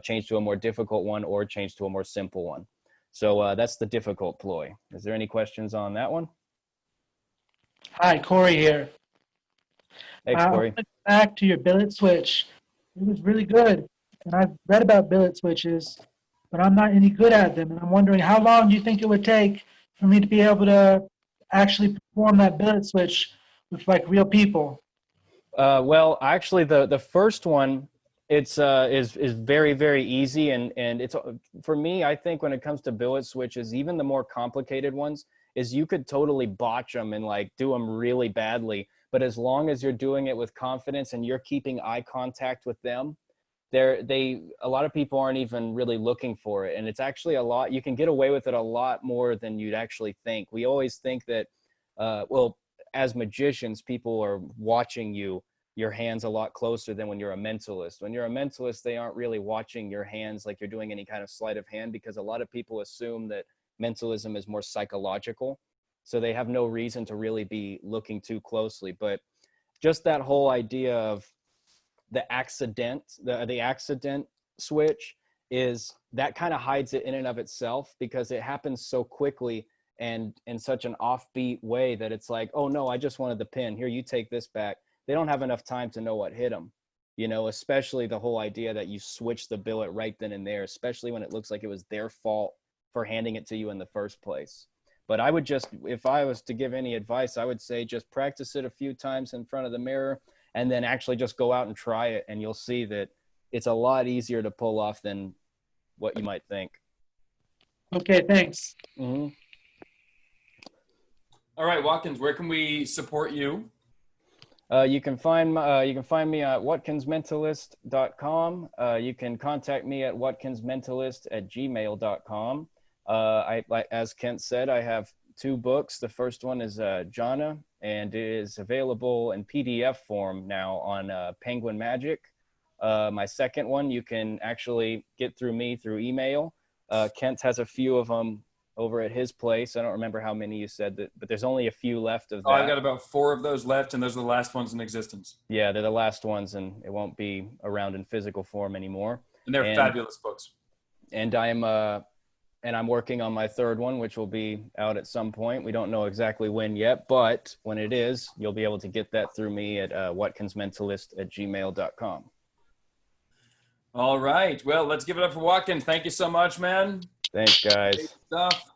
change to a more difficult one or change to a more simple one. So that's the difficult ploy. Is there any questions on that one? Hi, Corey here. Thanks, Corey. Back to your billet switch. It was really good. And I've read about billet switches, but I'm not any good at them. And I'm wondering, how long do you think it would take for me to be able to actually perform that billet switch with like real people? Well, actually, the first one, it's is very, very easy, and it's, for me, I think when it comes to billet switches, even the more complicated ones, is you could totally botch them and like do them really badly. But as long as you're doing it with confidence and you're keeping eye contact with them, a lot of people aren't even really looking for it. And it's actually you can get away with it a lot more than you'd actually think. We always think that, well, as magicians, people are watching your hands a lot closer than when you're a mentalist. When you're a mentalist, they aren't really watching your hands like you're doing any kind of sleight of hand, because a lot of people assume that mentalism is more psychological. So they have no reason to really be looking too closely. But just that whole idea of the accident switch is that kind of hides it in and of itself, because it happens so quickly and in such an offbeat way that it's like, oh no, I just wanted the pin. Here, you take this back. They don't have enough time to know what hit them, you know, especially the whole idea that you switch the billet right then and there, especially when it looks like it was their fault for handing it to you in the first place. But I would just, if I was to give any advice, I would say just practice it a few times in front of the mirror and then actually just go out and try it. And you'll see that it's a lot easier to pull off than what you might think. Okay, thanks. Mm-hmm. All right, Watkins, where can we support you? You can find me at watkinsmentalist.com. You can contact me at watkinsmentalist@gmail.com. As Kent said, I have 2 books. The first one is Jhana, and it is available in PDF form now on Penguin Magic. My second one, you can actually get through me through email. Kent has a few of them over at his place. I don't remember how many you said that, but there's only a few left of that. Oh, I've got about 4 of those left, and those are the last ones in existence. Yeah, they're the last ones, and it won't be around in physical form anymore. And they're fabulous books. And I'm working on my 3rd one, which will be out at some point. We don't know exactly when yet, but when it is, you'll be able to get that through me at watkinsmentalist@gmail.com. All right. Well, let's give it up for Watkins. Thank you so much, man. Thanks, guys. Great stuff.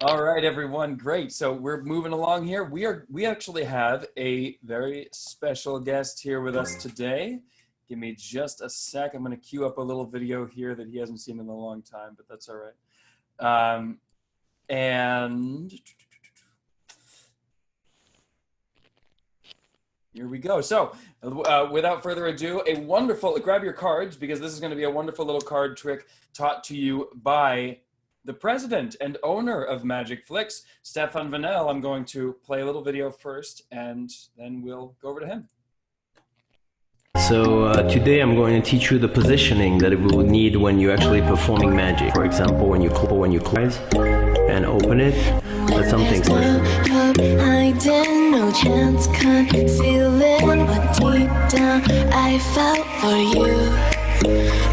All right, everyone. Great. So we're moving along here. We actually have a very special guest here with us today. Give me just a sec. I'm going to queue up a little video here that he hasn't seen in a long time, but that's all right. And here we go. So without further ado, grab your cards, because this is going to be a wonderful little card trick taught to you by the president and owner of MAGICFLIX, STEPHANE VANEL. I'm going to play a little video first, and then we'll go over to him. So today I'm going to teach you the positioning that we will need when you're actually performing magic. For example, when you close and open it, that's something special. I didn't no chance concealing what deep down I felt for you.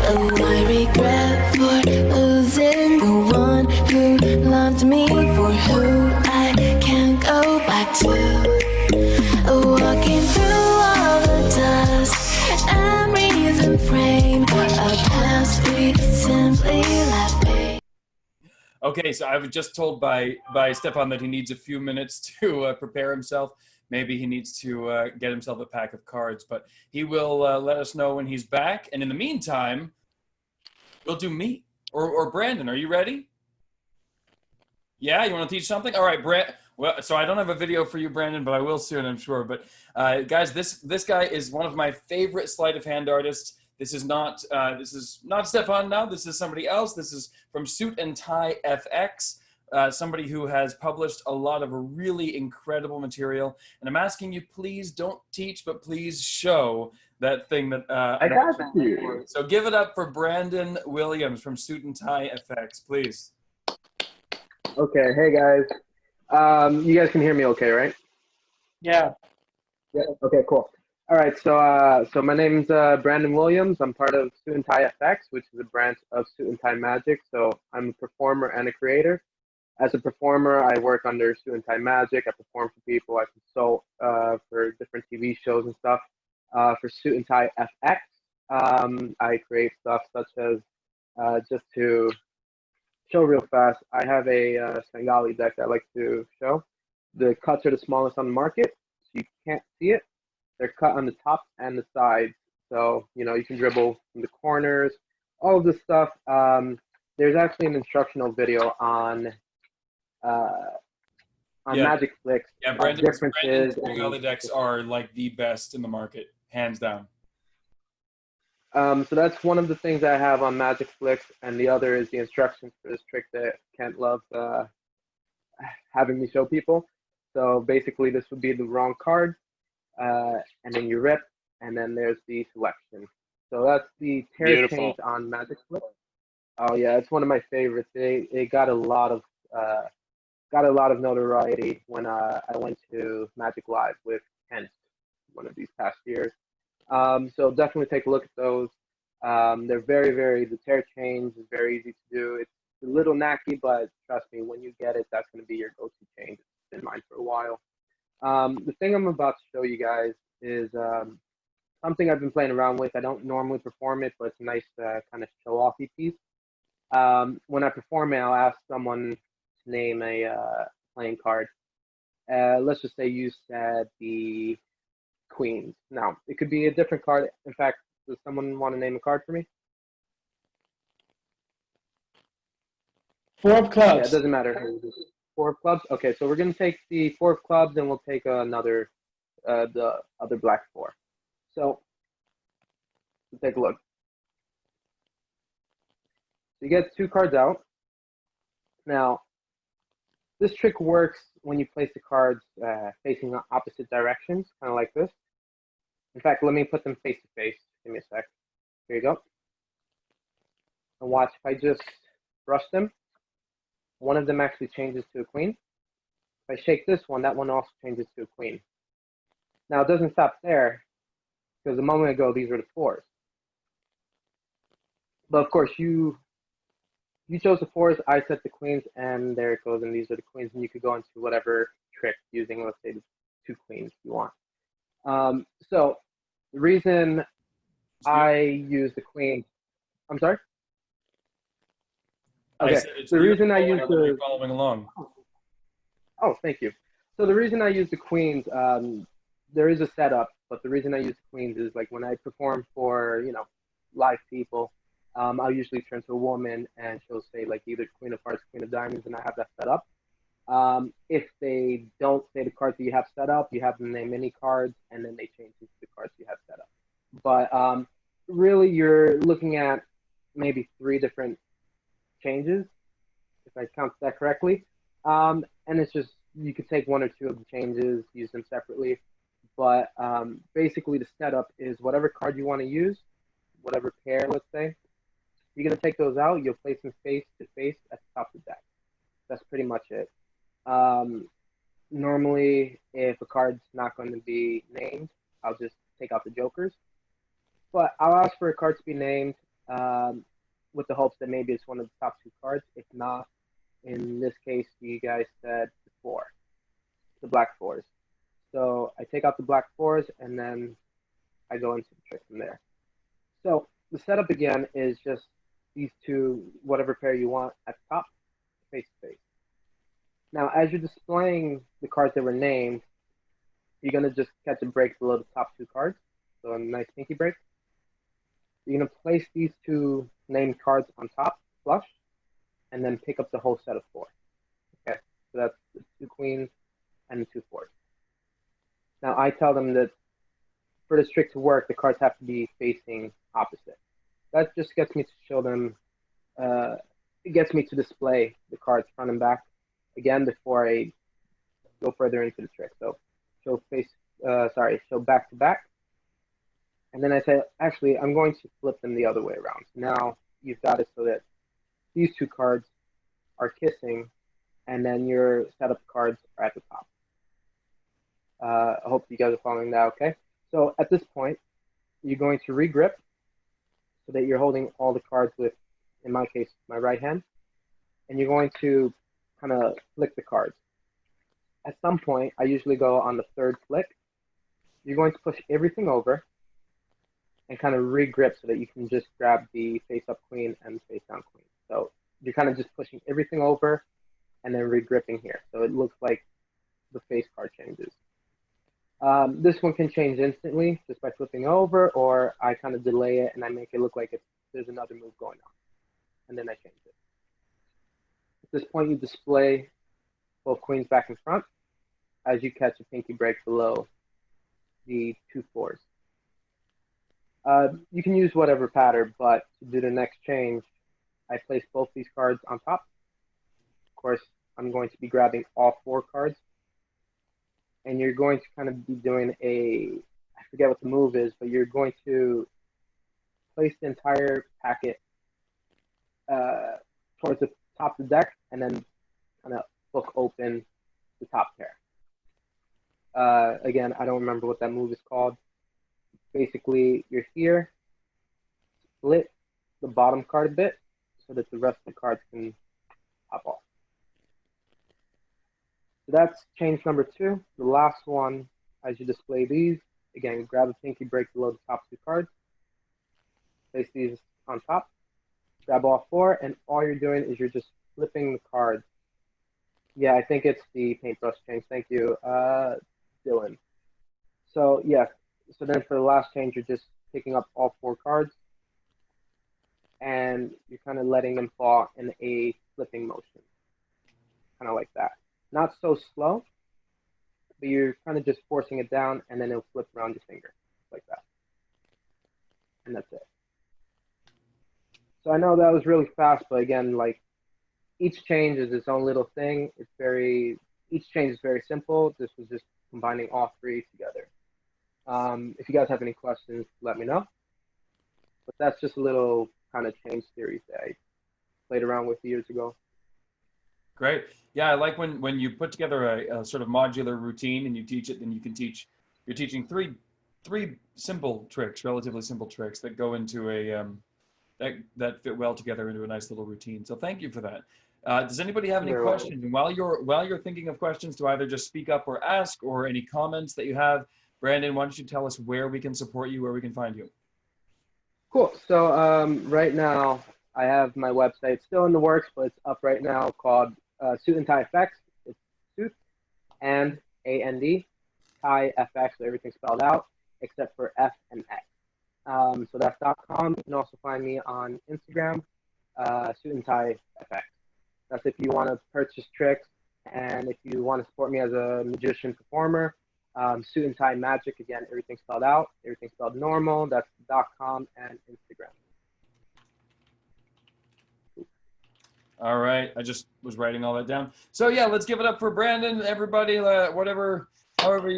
Oh, I regret for losing the one who loved me, for who I can't go back to. Walking through all the dust and reason frame a past we simply left behind. Okay, so I was just told by Stefan that he needs a few minutes to prepare himself. Maybe he needs to get himself a pack of cards, but he will let us know when he's back. And in the meantime, we'll do me or Brandon. Are you ready? Yeah, you want to teach something? All right, well, so I don't have a video for you, Brandon, but I will soon, I'm sure. But guys, this guy is one of my favorite sleight of hand artists. This is not Stefan now. This is somebody else. This is from Suit and Tie FX, somebody who has published a lot of really incredible material. And I'm asking you, please don't teach, but please show that thing that I got you. So give it up for Brandon Williams from Suit and Tie FX, please. Okay, hey guys. You guys can hear me okay, right? Yeah. Yeah. Okay, cool. All right, so my name's Brandon Williams. I'm part of Suit and Tie FX, which is a branch of Suit and Tie Magic. So I'm a performer and a creator. As a performer, I work under Suit and Tie Magic. I perform for people. I consult for different TV shows and stuff. For Suit and Tie FX, I create stuff such as, just to show real fast, I have a Bengali deck that I like to show. The cuts are the smallest on the market, so you can't see it. They're cut on the top and the sides, so you can dribble from the corners, all of this stuff. There's actually an instructional video on MAGICFLIX. Yeah, Brandon's Bengali decks are like the best in the market, hands down. So that's one of the things I have on MAGICFLIX, and the other is the instructions for this trick that Kent loves having me show people. So basically, this would be the wrong card, and then you rip, and then there's the selection. So that's the tear change on MAGICFLIX. Oh yeah, it's one of my favorites. It got a lot of notoriety when I went to Magic Live with Kent one of these past years. So definitely take a look at those. They're the tear change is very easy to do. It's a little knacky, but trust me, when you get it, that's going to be your go-to change. It's been mine for a while. The thing I'm about to show you guys is something I've been playing around with. I don't normally perform it, but it's a nice kind of show-offy piece. When I perform it, I'll ask someone name a playing card. Let's just say you said the queens. Now, it could be a different card. In fact, does someone want to name a card for me? Four of Yeah, clubs. it doesn't matter. Four of clubs? Okay, so we're going to take the four of clubs and we'll take another, the other black four. So, let's take a look. You get two cards out. Now, this trick works when you place the cards facing opposite directions, kind of like this. In fact, let me put them face to face. Give me a sec. Here you go. And watch, if I just brush them, one of them actually changes to a queen. If I shake this one, that one also changes to a queen. Now, it doesn't stop there, because a moment ago, these were the fours. But of course, you chose the fours, I set the queens, and there it goes, and these are the queens, and you could go into whatever trick using, let's say, the two queens you want. So the reason I use the queen, I'm sorry? Okay, the reason I use the, following along. oh, thank you. So the reason I use the queens, there is a setup, but the reason I use the queens is like when I perform for, you know, live people, I'll usually turn to a woman and she'll say like either Queen of Hearts, Queen of Diamonds, and I have that set up. If they don't say the cards that you have set up, you have them name any cards, and then they change into the cards you have set up. But really, you're looking at maybe 3 different changes, if I count that correctly. And it's just, you could take 1 or 2 of the changes, use them separately. But basically, the setup is whatever card you want to use, whatever pair, let's say, you're going to take those out, you'll place them face to face at the top of the deck. That's pretty much it. Normally, if a card's not going to be named, I'll just take out the jokers. But I'll ask for a card to be named with the hopes that maybe it's one of the top 2 cards. If not, in this case, you guys said the 4, the black 4s. So I take out the black 4s, and then I go into the trick from there. So the setup again is just these 2, whatever pair you want at the top, face to face. Now, as you're displaying the cards that were named, you're going to just catch a break below the top 2 cards. So a nice pinky break. You're going to place these 2 named cards on top, flush, and then pick up the whole set of 4. Okay, so that's the 2 queens and the 2 4s. Now, I tell them that for this trick to work, the cards have to be facing opposite. That just gets me to show them, it gets me to display the cards front and back again before I go further into the trick. So show show back to back. And then I say, actually, I'm going to flip them the other way around. So now you've got it so that these 2 cards are kissing, and then your setup cards are at the top. I hope you guys are following that, okay? So at this point, you're going to regrip so that you're holding all the cards with, in my case, my right hand. And you're going to kind of flick the cards. At some point, I usually go on the 3rd flick. You're going to push everything over and kind of regrip so that you can just grab the face-up queen and the face-down queen. So you're kind of just pushing everything over and then regripping here. So it looks like the face card changes. This one can change instantly just by flipping over, or I kind of delay it and I make it look like there's another move going on. And then I change it. At this point, you display both queens back and front as you catch a pinky break below the 2 4s. You can use whatever pattern, but to do the next change, I place both these cards on top. Of course, I'm going to be grabbing all 4 cards. And you're going to kind of be doing I forget what the move is, but you're going to place the entire packet towards the top of the deck and then kind of book open the top pair. Again, I don't remember what that move is called. Basically, you're here, split the bottom card a bit so that the rest of the cards can pop off. So that's change number 2. The last one, as you display these, again, grab a pinky break below the top 2 cards, place these on top, grab all 4, and all you're doing is you're just flipping the cards Yeah, I think it's the paintbrush change. Thank you, Dylan. So yeah, so then for the last change, you're just picking up all 4 cards, and you're kind of letting them fall in a flipping motion, kind of like that. Not so slow, but you're kind of just forcing it down, and then it'll flip around your finger, like that. And that's it. So I know that was really fast, but again, like, each change is its own little thing. Each change is very simple. This was just combining all 3 together. If you guys have any questions, let me know. But that's just a little kind of change series that I played around with years ago. Great. Yeah, I like when you put together a sort of modular routine and you teach it, then you're teaching three simple tricks, relatively simple tricks that go into a that fit well together into a nice little routine. So thank you for that. Does anybody have any You're questions? And while you're thinking of questions to either just speak up or ask, or any comments that you have, Brandon, why don't you tell us where we can support you, where we can find you? Cool. So right now I have my website still in the works, but it's up right now, called Suit and Tie FX. It's Suit and A-N-D, Tie FX, so everything's spelled out except for F and X. So that's .com. You can also find me on Instagram, Suit and Tie FX. That's if you want to purchase tricks, and if you want to support me as a magician performer. Suit and Tie Magic, again, everything's spelled out, everything's spelled normal. That's .com and Instagram. All right, I just was writing all that down. So yeah, let's give it up for Brandon. Everybody, however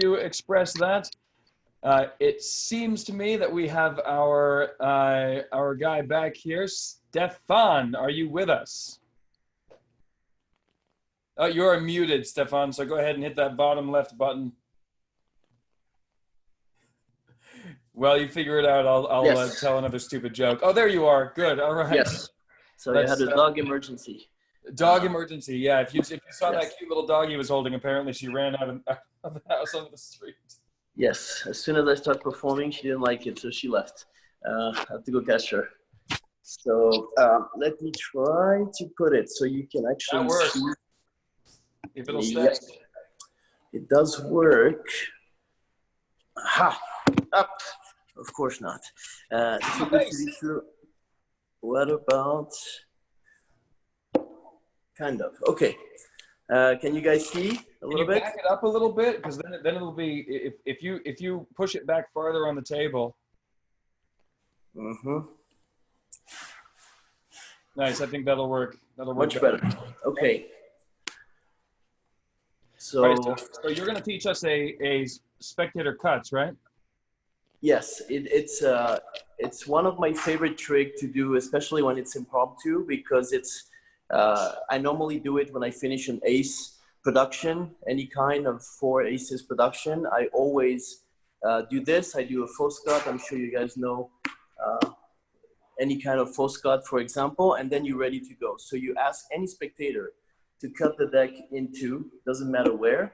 you express that. It seems to me that we have our guy back here, Stefan. Are you with us? Oh, you're muted, Stefan. So go ahead and hit that bottom left button. Well, you figure it out. I'll Yes. Tell another stupid joke. Oh, there you are. Good. All right. Yes. So I had a dog emergency. Dog emergency. Yeah. If you saw Yes. that cute little dog he was holding, apparently she ran out of the house onto the street. Yes. As soon as I started performing, she didn't like it, so she left. I have to go catch her. So let me try to put it so you can actually That works. see. If it'll stay. Yes. It does work. Aha! Up. Of course not. Too good to be true. What about? Kind of. Okay. Can you guys see a little bit? Back it up a little bit, because then it'll be, if you push it back farther on the table. Mm-hmm. Nice. I think that'll work. That'll work Much better. Okay. So, All right, so you're going to teach us a spectator cuts, right? yes, it's one of my favorite tricks to do, especially when it's impromptu, because it's I normally do it when I finish an ace production, any kind of 4 aces production. I always do this. I do a false cut. I'm sure you guys know any kind of false cut, for example, and then you're ready to go. So you ask any spectator to cut the deck into, doesn't matter where.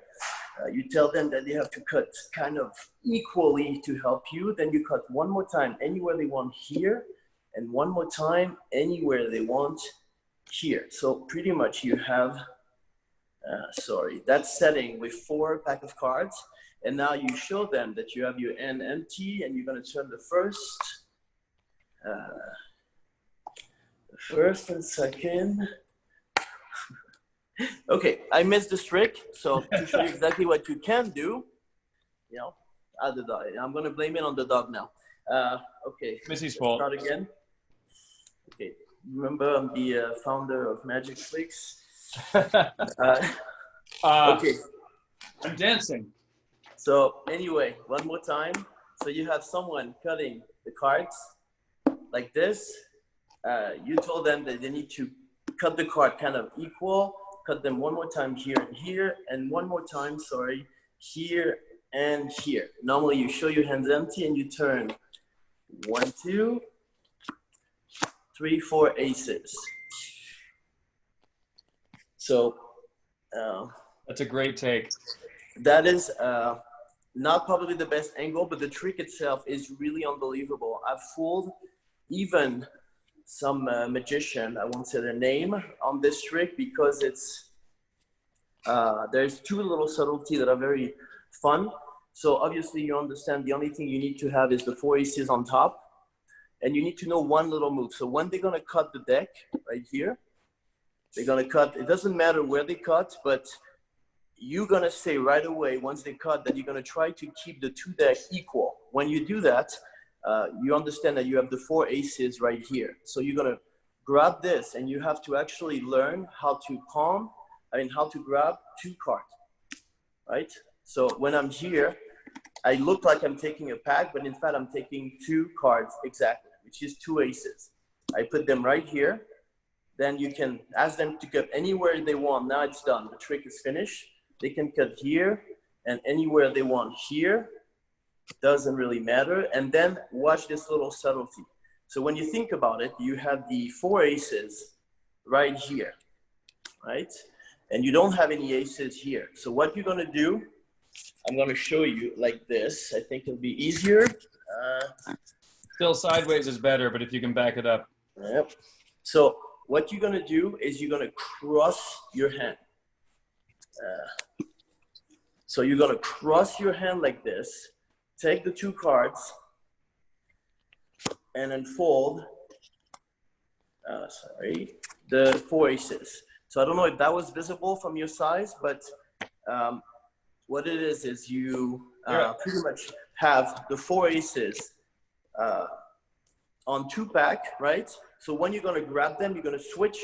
You tell them that they have to cut kind of equally to help you. Then you cut one more time anywhere they want here, and one more time anywhere they want here. So pretty much you have, that setting with 4 pack of cards. And now you show them that you have your end empty, and you're going to turn the first and second. Okay, I missed this trick, so to show you exactly what you can do, the dog. I'm gonna blame it on the dog now. Okay, Missy's fault. Start again. Okay, remember I'm the founder of MAGICFLIX. Okay, I'm dancing. so anyway, one more time. So you have someone cutting the cards like this. You told them that they need to cut the card kind of equal. Cut them one more time here and here, and one more time, here and here. Normally you show your hands empty and you turn 1, 2, 3, 4 aces. So That's a great take. that is not probably the best angle, but the trick itself is really unbelievable. I've fooled even some magician, I won't say their name, on this trick, because it's there's two little subtleties that are very fun. So obviously you understand the only thing you need to have is the 4 aces on top, and you need to know one little move. So when they're gonna cut the deck right here, they're gonna cut, it doesn't matter where they cut, but you're gonna say right away, once they cut, that you're gonna try to keep the 2 decks equal. When you do that, you understand that you have the 4 aces right here. So you're gonna grab this, and you have to actually learn how to how to grab 2 cards, right? So when I'm here, I look like I'm taking a pack, but in fact, I'm taking 2 cards exactly, which is 2 aces. I put them right here. Then you can ask them to cut anywhere they want. Now it's done. The trick is finished. They can cut here and anywhere they want here. Doesn't really matter. And then watch this little subtlety. So when you think about it, you have the 4 aces right here, right? And you don't have any aces here. So what you're gonna do, I'm gonna show you like this. I think it'll be easier. Still sideways is better, but if you can back it up. Yep. So what you're gonna do is you're gonna cross your hand. So you're gonna cross your hand like this, take the 2 cards, and unfold, the 4 aces. So I don't know if that was visible from your size, but what it is you pretty much have the 4 aces on 2 pack, right? So when you're gonna grab them, you're gonna switch,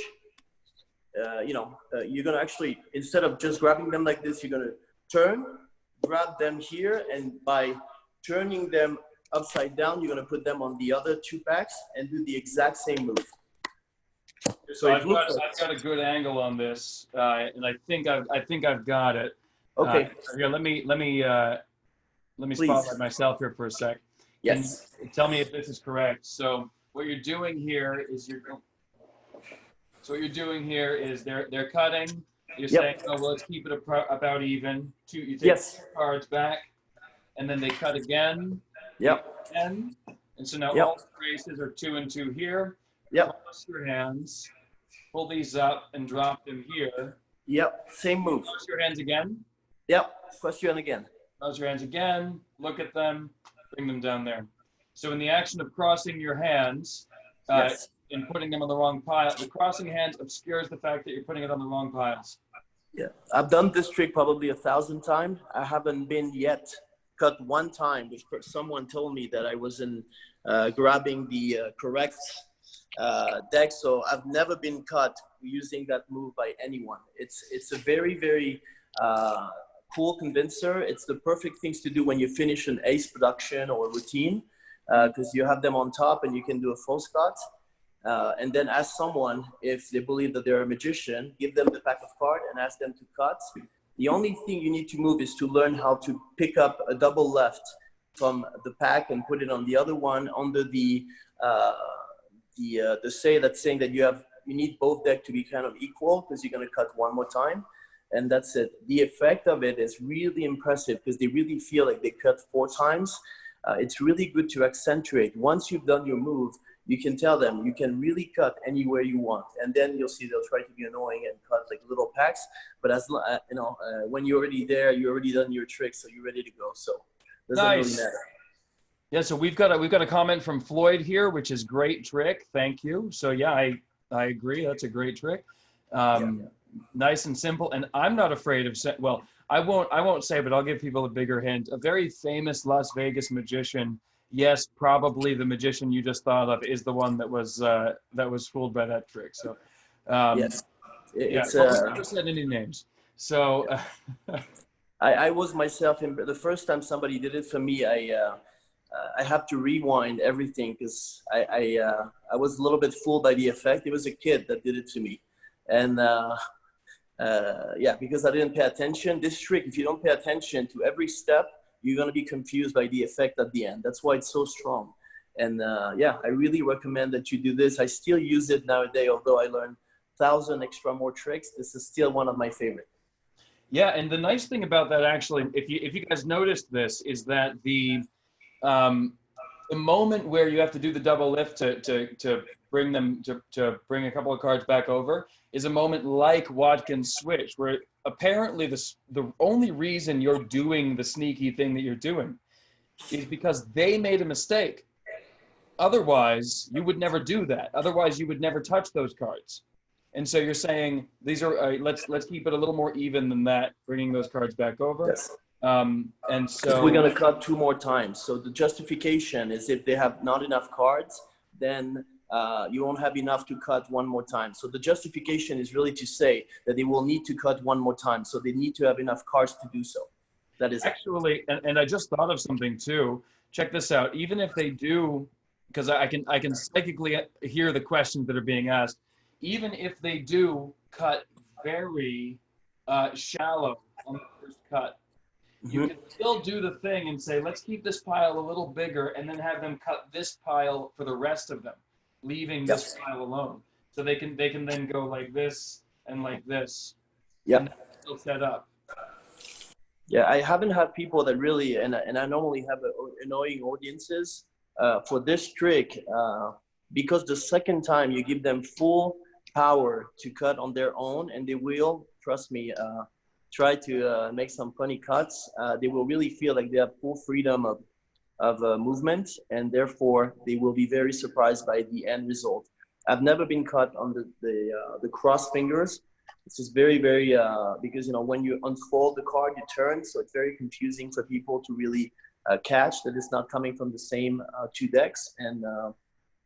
you're gonna actually, instead of just grabbing them like this, you're gonna turn, grab them here, and by turning them upside down, you're gonna put them on the other 2 packs and do the exact same move. So I've got a good angle on this, and I think I've got it. Okay. Here, let me Please. spotlight myself here for a sec. Yes. And tell me if this is correct. So what you're doing here is they're cutting. You're saying, oh well, let's keep it about even. You take 2 cards back, and then they cut again. Yep. And so now all the aces are 2 and 2 here. Yep. Cross your hands, pull these up and drop them here. Yep. Same move. Cross your hands again. Yep. Cross your hand again. Cross your hands again. Look at them. Bring them down there. So in the action of crossing your hands and putting them on the wrong pile, the crossing hands obscures the fact that you're putting it on the wrong piles. Yeah. I've done this trick probably 1,000 times. I haven't been yet cut one time because someone told me that I wasn't grabbing the correct deck. So I've never been cut using that move by anyone. It's a very, very cool convincer. It's the perfect things to do when you finish an ace production or routine, because you have them on top and you can do a false cut. And then ask someone if they believe that they're a magician, give them the pack of cards and ask them to cut. The only thing you need to move is to learn how to pick up a double left from the pack and put it on the other one under the say that's saying that you need both decks to be kind of equal because you're going to cut one more time. And that's it. The effect of it is really impressive because they really feel like they cut 4 times. It's really good to accentuate. Once you've done your move, you can tell them you can really cut anywhere you want. And then you'll see they'll try to be annoying and cut like little packs. But as when you're already there, you already done your trick, so you're ready to go. So it doesn't really matter. Yeah, so we've got a comment from Floyd here, which is great trick. Thank you. So yeah, I agree. That's a great trick. Nice and simple. And I'm not afraid of I won't say, but I'll give people a bigger hint. A very famous Las Vegas magician. Yes, probably the magician you just thought of is the one that was fooled by that trick. So yes, it's never said any names. So I was myself in the first time somebody did it for me. I have to rewind everything because I was a little bit fooled by the effect. It was a kid that did it to me, and because I didn't pay attention. This trick, if you don't pay attention to every step, you're going to be confused by the effect at the end. That's why it's so strong. And I really recommend that you do this. I still use it nowadays, although I learned 1,000 extra more tricks. This is still one of my favorite. Yeah, and the nice thing about that, actually, if you guys noticed this, is that the moment where you have to do the double lift to bring them to bring a couple of cards back over is a moment like Watkins' switch, where apparently the only reason you're doing the sneaky thing that you're doing is because they made a mistake. Otherwise, you would never do that. Otherwise, you would never touch those cards. And so you're saying these are let's keep it a little more even than that, bringing those cards back over. Yes. And so we're gonna cut 2 more times. So the justification is if they have not enough cards, then you won't have enough to cut 1 more time. So the justification is really to say that they will need to cut 1 more time. So they need to have enough cards to do so. That is actually, and I just thought of something too. Check this out. Even if they do, because I can psychically hear the questions that are being asked. Even if they do cut very shallow on the first cut, you can still do the thing and say, let's keep this pile a little bigger, and then have them cut this pile for the rest of them, leaving this pile alone. So they can then go like this and like this. Yeah. And still set up. Yeah, I haven't had people that really, and I normally have annoying audiences for this trick, because the second time you give them full power to cut on their own, and they will, trust me, try to make some funny cuts. They will really feel like they have full freedom of movement, and therefore they will be very surprised by the end result. I've never been cut on the cross fingers. This is very, very, because, you know, when you unfold the card, you turn, so it's very confusing for people to really catch that it's not coming from the same 2 decks. And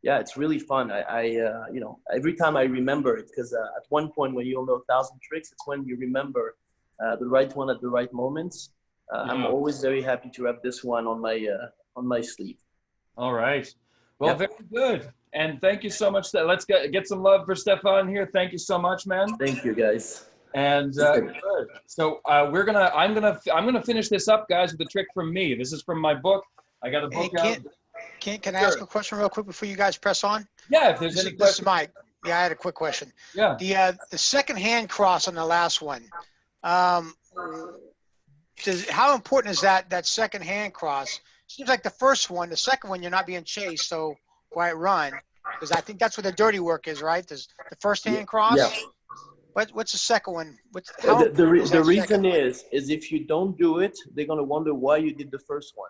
yeah, it's really fun. You know, every time I remember it, because at one point when you know 1,000 tricks, it's when you remember the right one at the right moments. I'm always very happy to have this one on my sleeve. All right. Well, very good. And thank you so much. Let's get some love for Stephane here. Thank you so much, man. Thank you, guys. And good. So I'm gonna finish this up, guys, with a trick from me. This is from my book. I got a book out. Can I ask a question real quick before you guys press on? Yeah, if there's any questions. This is Mike. Yeah, I had a quick question. Yeah. The second hand cross on the last one. How important is that second hand cross? Seems like the first one, the second one, you're not being chased, so why run? Because I think that's where the dirty work is, right? There's the first hand cross. Yeah. What's the second one? The reason is if you don't do it, they're gonna wonder why you did the first one.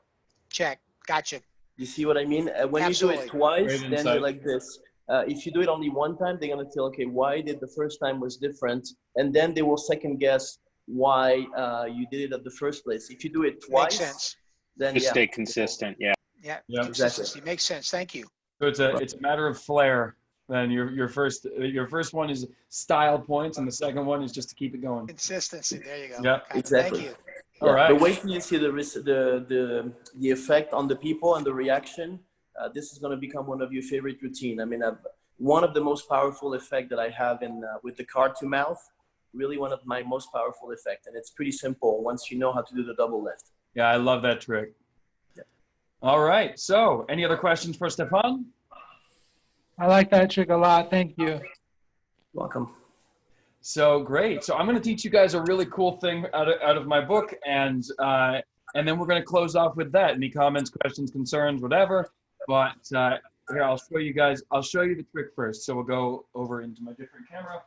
Check. Gotcha. You see what I mean? When Absolutely. you do it twice, then you're like this. If you do it only one time, they're gonna tell, okay, why did the first time was different? And then they will second guess why you did it at the first place. If you do it twice, makes sense. Then Just stay consistent. Yeah. Yeah. Exactly. Makes sense. Thank you. So it's a matter of flair. Then your first one is style points, and the second one is just to keep it going. Consistency. There you go. Yeah. Exactly. Thank you. All right. But wait till you see the effect on the people and the reaction. This is going to become one of your favorite routine. I mean, one of the most powerful effect that I have with the card to mouth. Really one of my most powerful effect, and it's pretty simple once you know how to do the double lift. Yeah, I love that trick. Yeah. All right. So, any other questions for Stephane? I like that trick a lot. Thank you. Welcome. So great. So I'm going to teach you guys a really cool thing out of my book, and then we're going to close off with that. Any comments, questions, concerns, whatever. But here, I'll show you guys. I'll show you the trick first. So we'll go over into my different camera,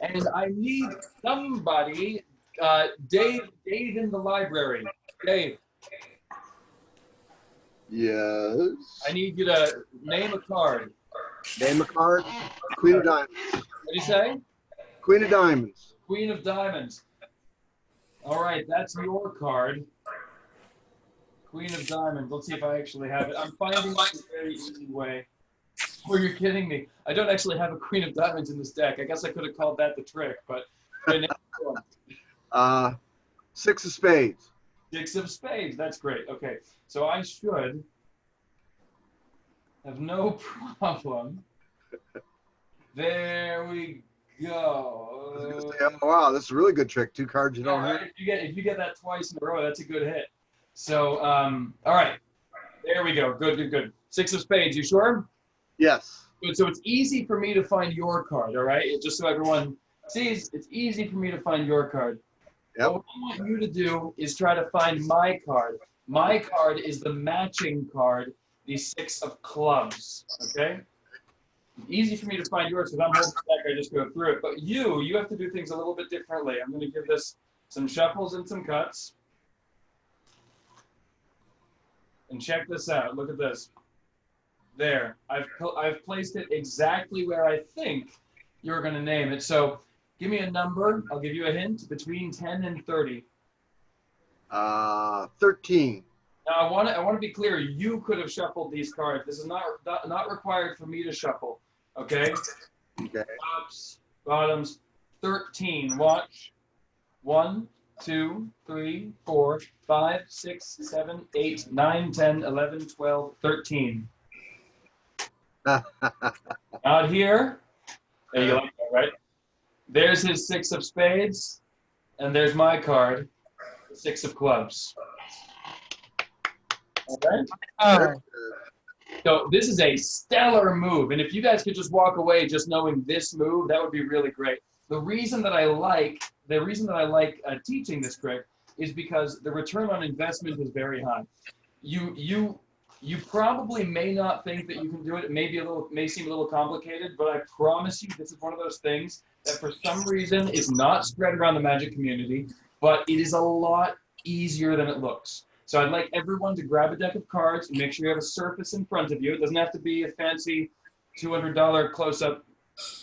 and I need somebody. Dave in the library. Dave. Yes. I need you to name a card. Name a card. Queen of Diamonds. What do you say? Queen of Diamonds. Queen of Diamonds. All right, that's your card. Queen of Diamonds. Let's see if I actually have it. I'm finding a very easy way. Oh, you're kidding me. I don't actually have a Queen of Diamonds in this deck. I guess I could have called that the trick, but. 6 of Spades. 6 of Spades. That's great. Okay, so I should have no problem. There we go. Oh, wow, that's a really good trick. 2 cards you don't have. If you get that twice in a row, that's a good hit. So, all right. There we go. Good. 6 of Spades. You sure? Yes. Good. So it's easy for me to find your card, all right? Just so everyone sees, it's easy for me to find your card. Yep. What I want you to do is try to find my card. My card is the matching card. the 6 of clubs, okay? Easy for me to find yours because I'm holding back, I just go through it. But you have to do things a little bit differently. I'm going to give this some shuffles and some cuts. And check this out. Look at this. There. I've placed it exactly where I think you're going to name it. So give me a number. I'll give you a hint. Between 10 and 30. 13. Now I want to be clear. You could have shuffled these cards. This is not required for me to shuffle. Okay. Okay. Tops, bottoms. 13. Watch. 1, 2, 3, 4, 5, 6, 7, 8, 9, 10, 11, 12, 13. Out here. There you like that, right? There's his 6 of spades, and there's my card, the 6 of clubs. All right. So this is a stellar move, and if you guys could just walk away just knowing this move, that would be really great. The reason that I like teaching this trick is because the return on investment is very high. You probably may not think that you can do it. It may seem a little complicated, but I promise you, this is one of those things that for some reason is not spread around the magic community, but it is a lot easier than it looks. So I'd like everyone to grab a deck of cards and make sure you have a surface in front of you. It doesn't have to be a fancy $200 close-up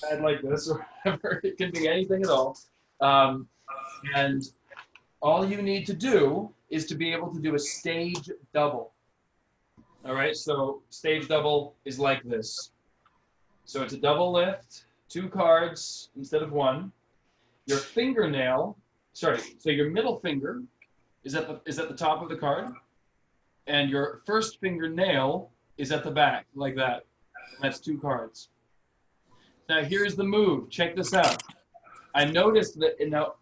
pad like this or whatever. It can be anything at all. And all you need to do is to be able to do a stage double. All right, so stage double is like this. So it's a double lift, 2 cards instead of 1. Your fingernail, so your middle finger is at the top of the card, and your first fingernail is at the back, like that. And that's 2 cards. Now here's the move. Check this out. I noticed that, now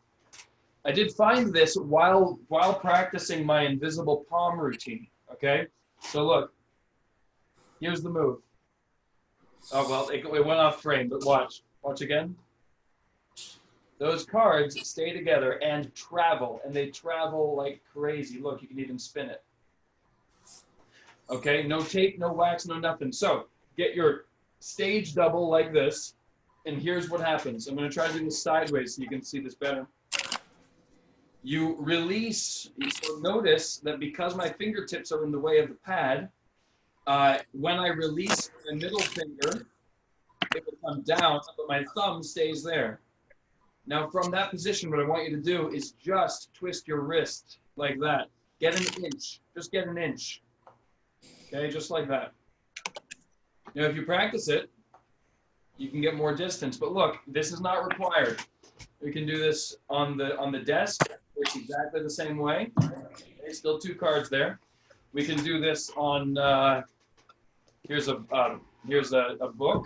I did find this while practicing my invisible palm routine. Okay, so look. Here's the move. Oh well, it went off frame, but watch again. Those cards stay together and travel, and they travel like crazy. Look, you can even spin it. Okay, no tape, no wax, no nothing. So get your stage double like this, and here's what happens. I'm going to try to do this sideways so you can see this better. You release, so notice that because my fingertips are in the way of the pad, when I release my middle finger, it will come down, but my thumb stays there. Now from that position, what I want you to do is just twist your wrist like that. Get an inch, just get an inch. Okay, just like that. Now if you practice it, you can get more distance, but look, this is not required. We can do this on the desk. Works exactly the same way. Okay, still 2 cards there. We can do this on, here's a book.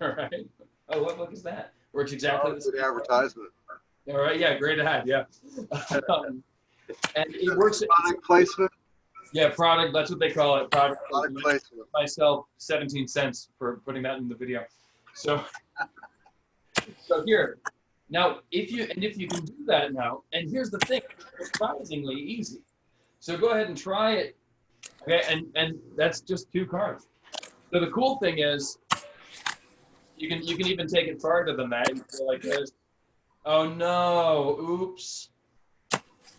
All right. Oh, what book is that? Works exactly the same. Good advertisement. All right, yeah, great ad, yeah. And it works. Product placement. Yeah, product, that's what they call it. Product placement. Myself 17 cents for putting that in the video. So here. Now, if you can do that now, and here's the thing, it's surprisingly easy. So go ahead and try it. Okay, and that's just 2 cards. So the cool thing is, you can even take it farther than that. You go like this. Oh no! Oops.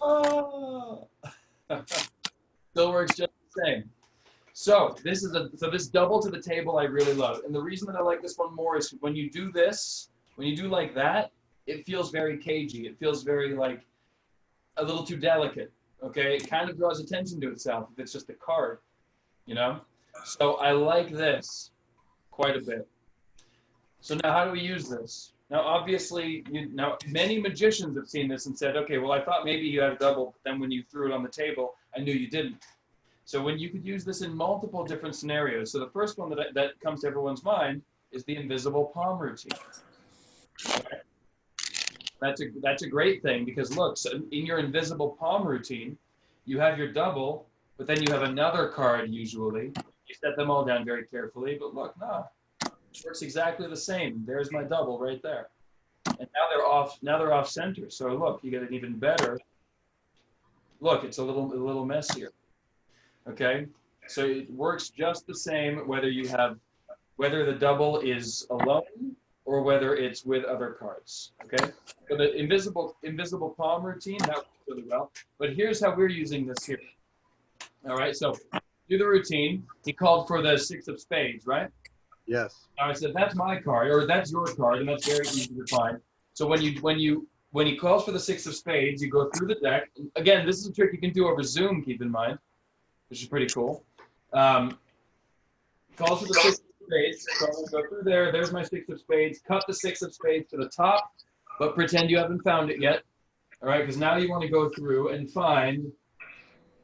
Oh. Still works just the same. So this double to the table I really love, and the reason that I like this one more is when you do this, when you do like that, it feels very cagey. It feels very like a little too delicate. Okay, it kind of draws attention to itself if it's just a card, you know. So I like this quite a bit. So now how do we use this? Now obviously, many magicians have seen this and said, okay, well I thought maybe you had a double, but then when you threw it on the table, I knew you didn't. So when you could use this in multiple different scenarios. So the first one that comes to everyone's mind is the invisible palm routine. Okay. That's a great thing because look, so in your invisible palm routine, you have your double, but then you have another card usually. You set them all down very carefully, but look, no, it works exactly the same. There's my double right there. And now they're off center. So look, you get an even better. Look, it's a little messier. Okay? So it works just the same whether the double is alone or whether it's with other cards. Okay. So the invisible palm routine, that works really well. But here's how we're using this here. All right. So do the routine. He called for the 6 of spades, right? Yes. Now I said that's my card, or that's your card, and that's very easy to find. So when he calls for the 6 of spades, you go through the deck. Again, this is a trick you can do over Zoom. Keep in mind, which is pretty cool. Calls for the 6 of spades. So I'm gonna go through there. There's my 6 of spades. Cut the 6 of spades to the top, but pretend you haven't found it yet. All right, because now you want to go through and find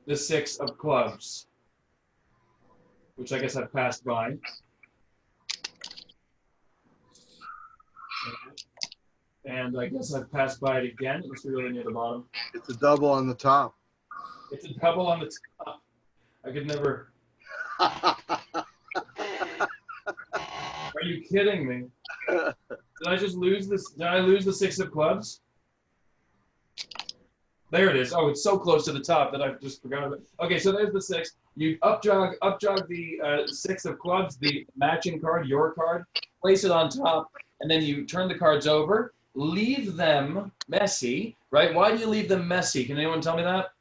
the 6 of clubs, which I guess I've passed by. And I guess I've passed by it again. It must be really near the bottom. It's a double on the top. It's a double on the top. I could never. Are you kidding me? Did I just lose this? Did I lose the 6 of clubs? There it is. Oh, it's so close to the top that I've just forgotten about it. Okay, so there's the 6. You up jog the 6 of clubs, the matching card, your card, place it on top, and then you turn the cards over, leave them messy, right? Why do you leave them messy? Can anyone tell me that?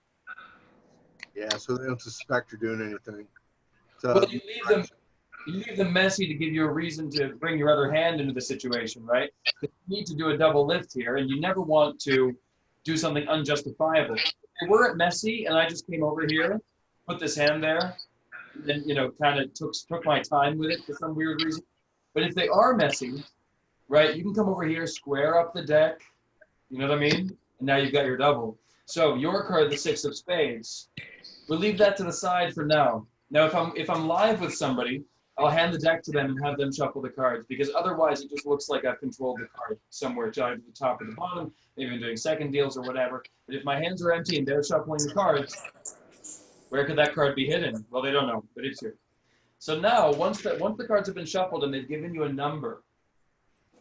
Yeah, so they don't suspect you're doing anything. So Well, you leave them messy to give you a reason to bring your other hand into the situation, right? You need to do a double lift here, and you never want to do something unjustifiable. If we're at messy, and I just came over here, put this hand there, and kind of took my time with it for some weird reason. But if they are messy, right, you can come over here, square up the deck, you know what I mean? And now you've got your double. So your card, the 6 of spades, we'll leave that to the side for now. Now, if I'm live with somebody, I'll hand the deck to them and have them shuffle the cards, because otherwise it just looks like I've controlled the card somewhere, either the top or the bottom, maybe I'm doing second deals or whatever. But if my hands are empty and they're shuffling the cards, where could that card be hidden? Well, they don't know, but it's here. So now, once the cards have been shuffled and they've given you a number,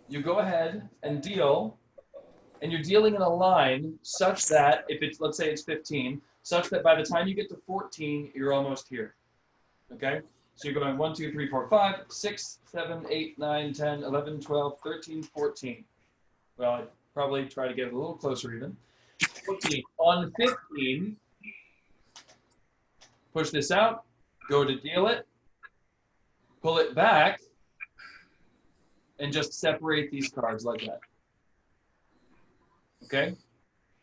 you go ahead and deal, and you're dealing in a line such that, if it's, let's say it's 15, such that by the time you get to 14, you're almost here, okay? So you're going 1, 2, 3, 4, 5, 6, 7, 8, 9, 10, 11, 12, 13, 14. Well, I'd probably try to get it a little closer even. 14. On 15, push this out, go to deal it, pull it back, and just separate these cards like that. Okay?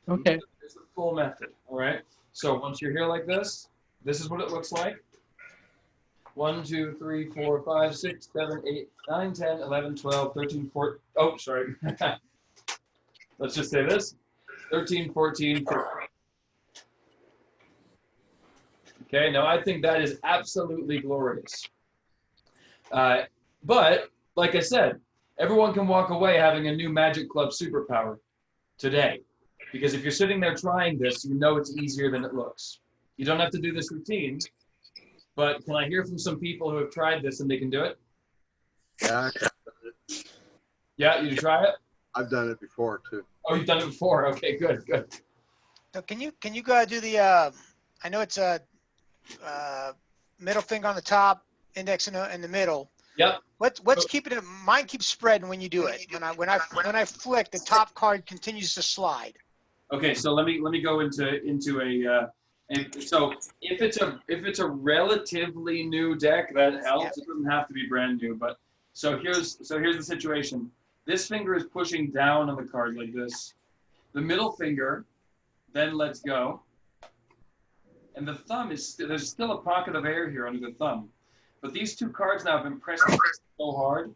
Okay. There's the full method, all right? So once you're here like this is what it looks like. 1, 2, 3, 4, 5, 6, 7, 8, 9, 10, 11, 12, 13, 14. Oh, sorry. Let's just say this. 13, 14, 15. Okay, now I think that is absolutely glorious. But, like I said, everyone can walk away having a new Magic Club superpower today. Because if you're sitting there trying this, you know it's easier than it looks. You don't have to do this routine. But can I hear from some people who have tried this and they can do it? Yeah, Yeah, you try it? I've done it before too. Oh, you've done it before. Okay, good, good. So can you go do the? I know it's a middle finger on the top, index in the middle. Yep. What's keeping it? Mine keeps spreading when you do it. When I flick, the top card continues to slide. Okay, so let me go into a. And so if it's a relatively new deck, that helps. Yep. It doesn't have to be brand new, but so here's the situation. This finger is pushing down on the card like this. The middle finger then lets go, and the thumb there's still a pocket of air here under the thumb, but these two cards now have been pressed so hard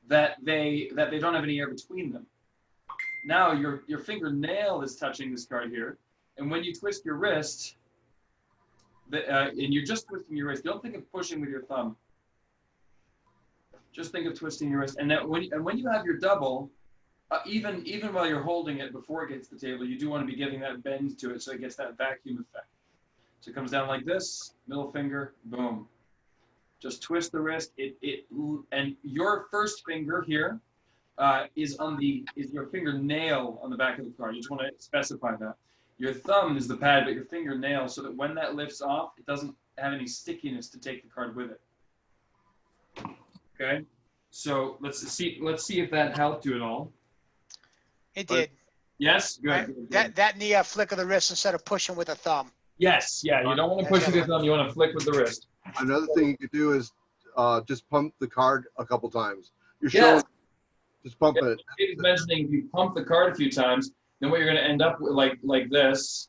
that they don't have any air between them. Now your fingernail is touching this card here, and when you twist your wrist. And you're just twisting your wrist. Don't think of pushing with your thumb. Just think of twisting your wrist. And that when you have your double, even while you're holding it before it gets to the table, you do want to be giving that bend to it so it gets that vacuum effect. So it comes down like this, middle finger, boom. Just twist the wrist. And your first finger here is your fingernail on the back of the card. You just want to specify that. Your thumb is the pad, but your fingernail, so that when that lifts off, it doesn't have any stickiness to take the card with it. Okay, so let's see if that helped you at all. It did. Yes, good. Right? Good, good. That and the flick of the wrist instead of pushing with a thumb. Yes, yeah. You don't want to push with your thumb. You want to flick with the wrist. Another thing you could do is just pump the card a couple times. You're showing, just pump it. He's mentioning if you pump the card a few times, then what you're going to end up with, like this.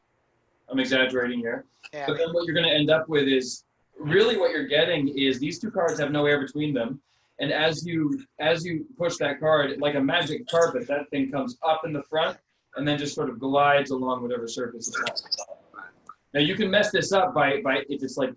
I'm exaggerating here. Yeah. But then what you're going to end up with is really what you're getting is these two cards have no air between them. And as you push that card, like a magic carpet, that thing comes up in the front and then just sort of glides along whatever surface it's on. Now you can mess this up by if it's like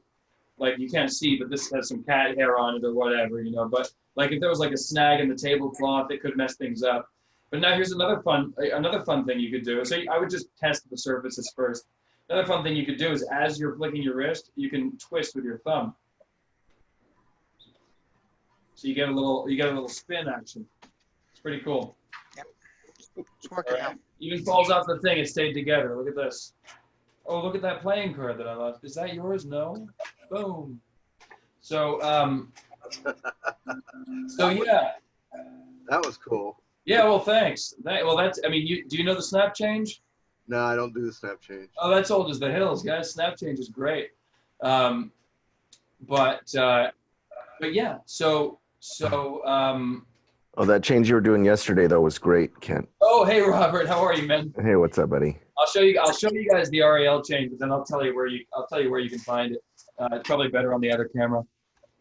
you can't see, but this has some cat hair on it or whatever, you know. But like if there was like a snag in the tablecloth, it could mess things up. But now here's another fun thing you could do. So I would just test the surfaces first. Another fun thing you could do is as you're flicking your wrist, you can twist with your thumb. So you get a little spin action. It's pretty cool. Yep. It's working out. Even falls off the thing, it stayed together. Look at this. Oh, look at that playing card that I lost. Is that yours? No. Boom. So so yeah. That was cool. Yeah, well, thanks. That's. I mean, do you know the snap change? No, I don't do the snap change. Oh, that's old as the hills, guys. Snap change is great. But yeah. So. Oh, that change you were doing yesterday though was great, Kent. Oh, hey Robert, how are you, man? Hey, what's up, buddy? I'll show you guys the RAL change, but then I'll tell you where you can find it. It's probably better on the other camera.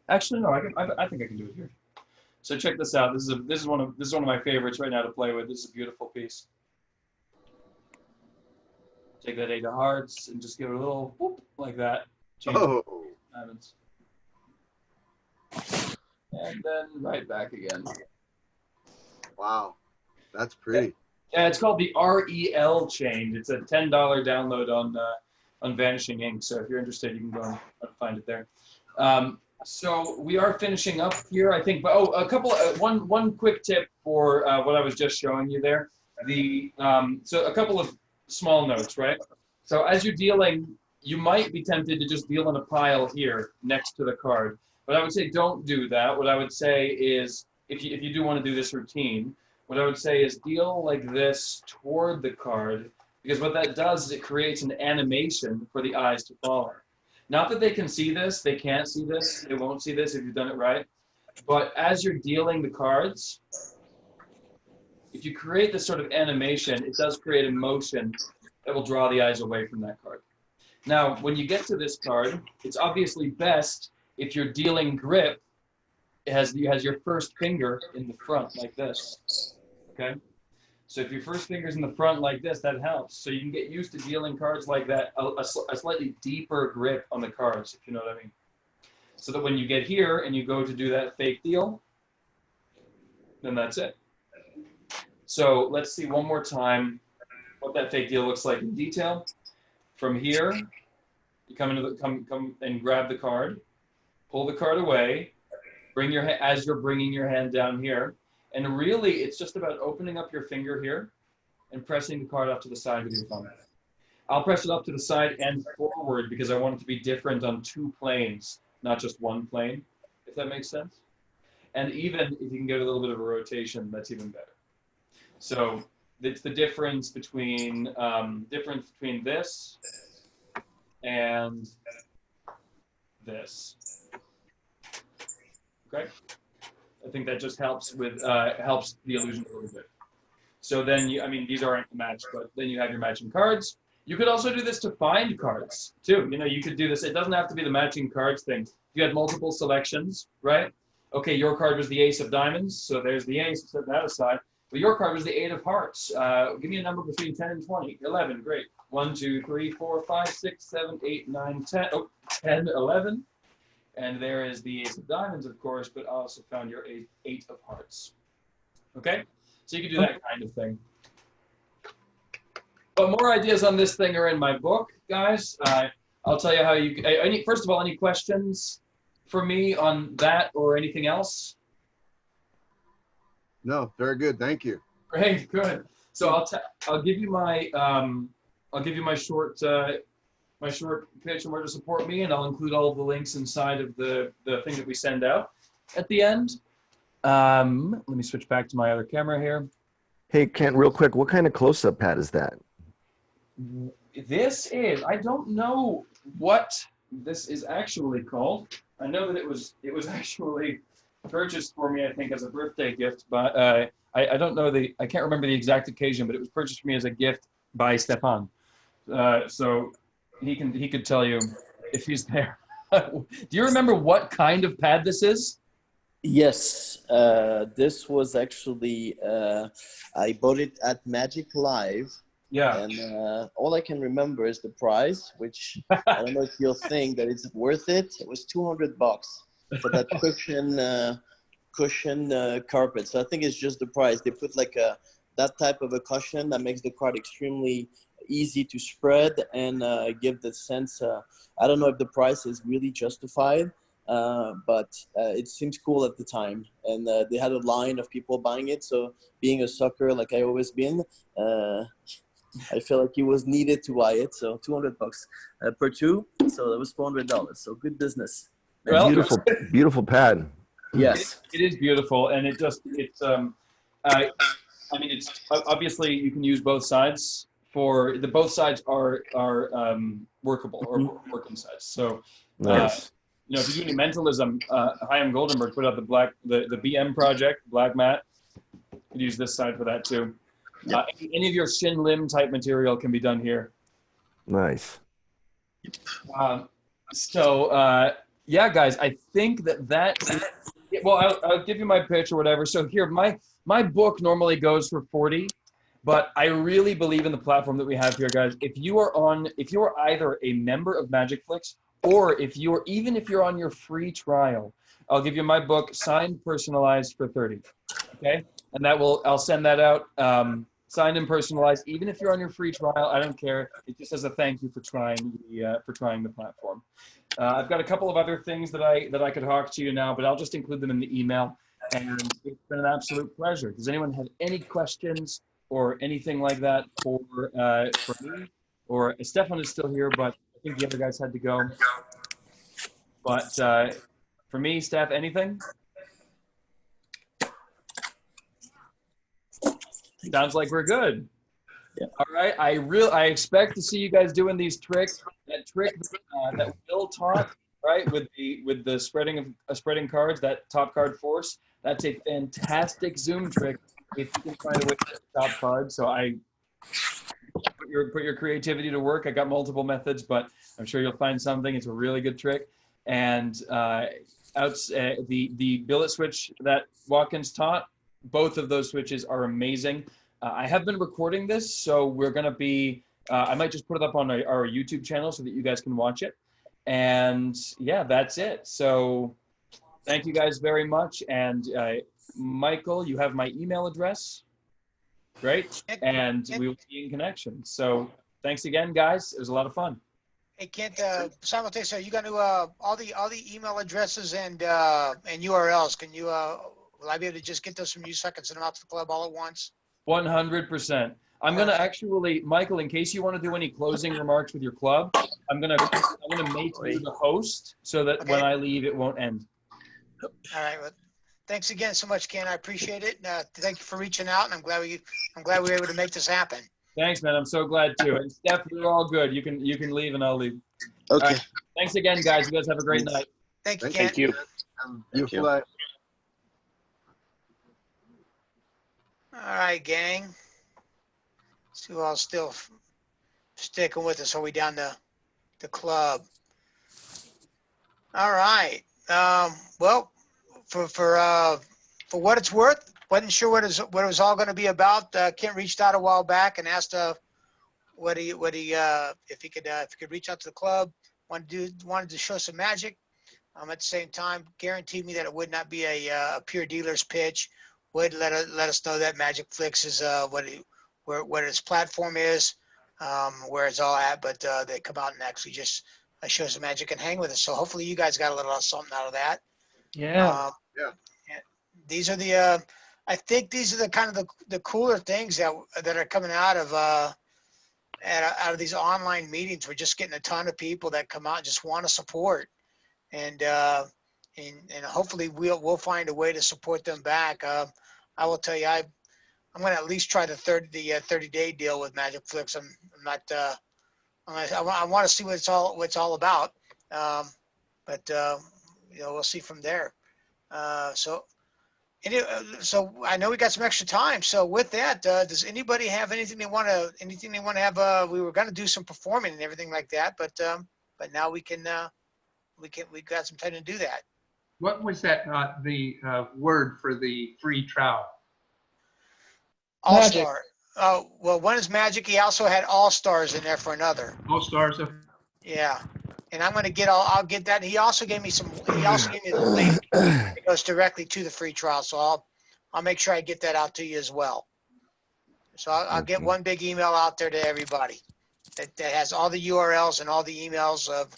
Actually, no, I think I can do it here. So check this out. This is one of my favorites right now to play with. This is a beautiful piece. Take that 8 of hearts and just give it a little whoop like that. Change diamonds. And then right back again. Wow, that's pretty. Yeah, it's called the REL change. It's a $10 download on Vanishing Ink. So if you're interested, you can go and find it there. So we are finishing up here, I think. But one quick tip for what I was just showing you there. So a couple of small notes, right? So as you're dealing, you might be tempted to just deal in a pile here next to the card. But I would say don't do that. What I would say is, if you do want to do this routine, what I would say is deal like this toward the card, because what that does is it creates an animation for the eyes to follow. Not that they can see this, they can't see this, they won't see this if you've done it right. But as you're dealing the cards, if you create this sort of animation, it does create a motion that will draw the eyes away from that card. Now, when you get to this card, it's obviously best if you're dealing grip, it has your first finger in the front like this, okay? So if your first finger's in the front like this, that helps. So you can get used to dealing cards like that, a slightly deeper grip on the cards, if you know what I mean. So that when you get here and you go to do that fake deal, then that's it. So let's see one more time what that fake deal looks like in detail. From here, you come and grab the card. Pull the card away, as you're bringing your hand down here, and really it's just about opening up your finger here and pressing the card up to the side with your thumb. I'll press it up to the side and forward because I want it to be different on 2 planes, not just 1 plane, if that makes sense. And even if you can get a little bit of a rotation, that's even better. So it's the difference between this and this. Okay, I think that just helps with helps the illusion a little bit. So then these aren't matched, but then you have your matching cards. You could also do this to find cards too. You know, you could do this. It doesn't have to be the matching cards thing. If you had multiple selections, right? Okay, your card was the ace of diamonds, so there's the ace. Set that aside. But your card was the 8 of hearts. Give me a number between 10 and 20. 11. Great. 1, 2, 3, 4, 5, 6, 7, 8, 9, 10. Oh, 10, 11. And there is the ace of diamonds, of course, but I also found your 8 of hearts. Okay? So you can do that kind of thing. But more ideas on this thing are in my book, guys. I'll tell you how you, first of all, any questions for me on that or anything else? No, very good. Thank you. Great, good. So I'll give you my short my short pitch on where to support me, and I'll include all of the links inside of the thing that we send out at the end. Let me switch back to my other camera here. Hey, Kent, real quick, what kind of close-up pad is that? This is, I don't know what this is actually called. I know that it was actually purchased for me, I think, as a birthday gift, but I don't know I can't remember the exact occasion, but it was purchased for me as a gift by STEPHANE. So he could tell you if he's there. Do you remember what kind of pad this is? Yes, this was actually, I bought it at Magic Live. Yeah. And all I can remember is the price, which I don't know if you'll think that it's worth it. It was $200 for that cushion carpet. So I think it's just the price. They put like that type of a cushion that makes the card extremely easy to spread and give the sense. I don't know if the price is really justified. But it seems cool at the time, and they had a line of people buying it. So being a sucker like I always been, I feel like it was needed to buy it. So $200 per two. So that was $400. So good business. Well, beautiful pad. Yes, it is beautiful, and it's I mean, it's obviously you can use both sides. Both sides are workable or working sides. So. Nice. You know, if you do any mentalism, Chaim Goldenberg put out the BM project, black mat. You could use this side for that too. Yep. Any of your shin limb type material can be done here. Nice. Yeah, guys, I think that well, I'll give you my pitch or whatever. So here, my book normally goes for 40, but I really believe in the platform that we have here, guys. If you are either a member of MagicFlix, or if you're on your free trial, I'll give you my book signed, personalized for 30. Okay, and I'll send that out signed and personalized. Even if you're on your free trial, I don't care. It just as a thank you for trying the platform. I've got a couple of other things that I could hawk to you now, but I'll just include them in the email. And it's been an absolute pleasure. Does anyone have any questions or anything like that for me? Or Stefan is still here, but I think the other guys had to go. But for me, Steph, anything? Sounds like we're good. Yeah. All right. I expect to see you guys doing these tricks. That trick that Will taught, right, with the spreading cards, that top card force. That's a fantastic Zoom trick if you can find a way to get the top card. So put your creativity to work. I got multiple methods, but I'm sure you'll find something. It's a really good trick. And the billet switch that Watkins taught, both of those switches are amazing. I have been recording this, so we're going to be, I might just put it up on our YouTube channel so that you guys can watch it. And yeah, that's it. So thank you guys very much. And Michael, you have my email address. Great. And we will be in connection. So thanks again, guys. It was a lot of fun. Hey, Kent, simultaneously, you got to all the email addresses and URLs. Can you will I be able to just get those from you so I can send them out to the club all at once? 100%. I'm gonna actually, Michael, in case you want to do any closing remarks with your club, I'm gonna make you the host so that when I leave, it won't end. All right. Well, thanks again so much, Ken. I appreciate it. Thank you for reaching out, and I'm glad we were able to make this happen. Thanks, man. I'm so glad too. And Steph, we're all good. You can leave, and I'll leave. Okay. Right. Thanks again, guys. You guys have a great night. Thank you, Ken. Thank you. Beautiful night. All right, gang. See who all's still sticking with us. Are we down the club? All right. Well, for what it's worth, wasn't sure what it was all going to be about. Kent reached out a while back and asked if he could reach out to the club. Wanted to show some magic. At the same time, guaranteed me that it would not be a pure dealer's pitch. Would let us know that MagicFlix is what its platform is, where it's all at. But they come out and actually just show some magic and hang with us. So hopefully you guys got a little something out of that. Yeah. Yeah. These are I think these are the kind of the cooler things that are coming out of out of these online meetings, we're just getting a ton of people that come out and just want to support, and hopefully we'll find a way to support them back. I will tell you, I'm going to at least try the 30-day deal with MagicFlix. I'm not. I want to see what it's all about. But you know, we'll see from there. So I know we got some extra time. So with that, does anybody have anything they want to have? We were going to do some performing and everything like that, but now we got some time to do that. What was that? The word for the free trial? All Star. Oh, well, one is Magic. He also had All Stars in there for another. All Stars. Yeah, and I'm gonna get. I'll get that. He also gave me some. He also gave me the link. It goes directly to the free trial, so I'll make sure I get that out to you as well. So I'll get one big email out there to everybody that has all the URLs and all the emails of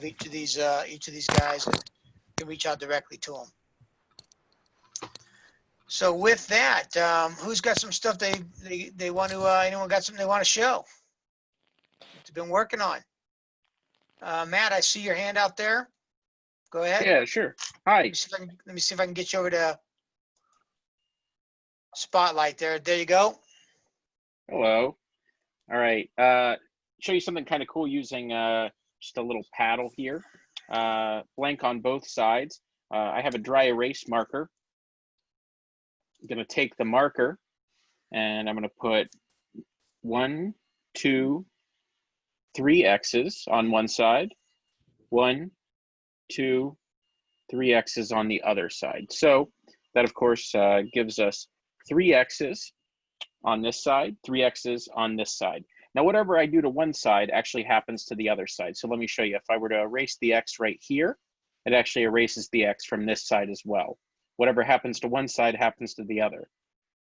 each of these guys, and you can reach out directly to them. So with that, who's got some stuff they want to? Anyone got something they want to show? They've been working on. Matt, I see your hand out there. Go ahead. Yeah, sure. Hi. Let me see if I can get you over to Spotlight there. There you go. Hello. All right. Show you something kind of cool using just a little paddle here. Blank on both sides. I have a dry erase marker. I'm going to take the marker and I'm going to put 1, 2, 3 X's on one side, 1, 2, 3 X's on the other side. So that, of course, gives us 3 X's on this side, 3 X's on this side. Now, whatever I do to one side actually happens to the other side. So let me show you. If I were to erase the X right here, it actually erases the X from this side as well. Whatever happens to one side happens to the other.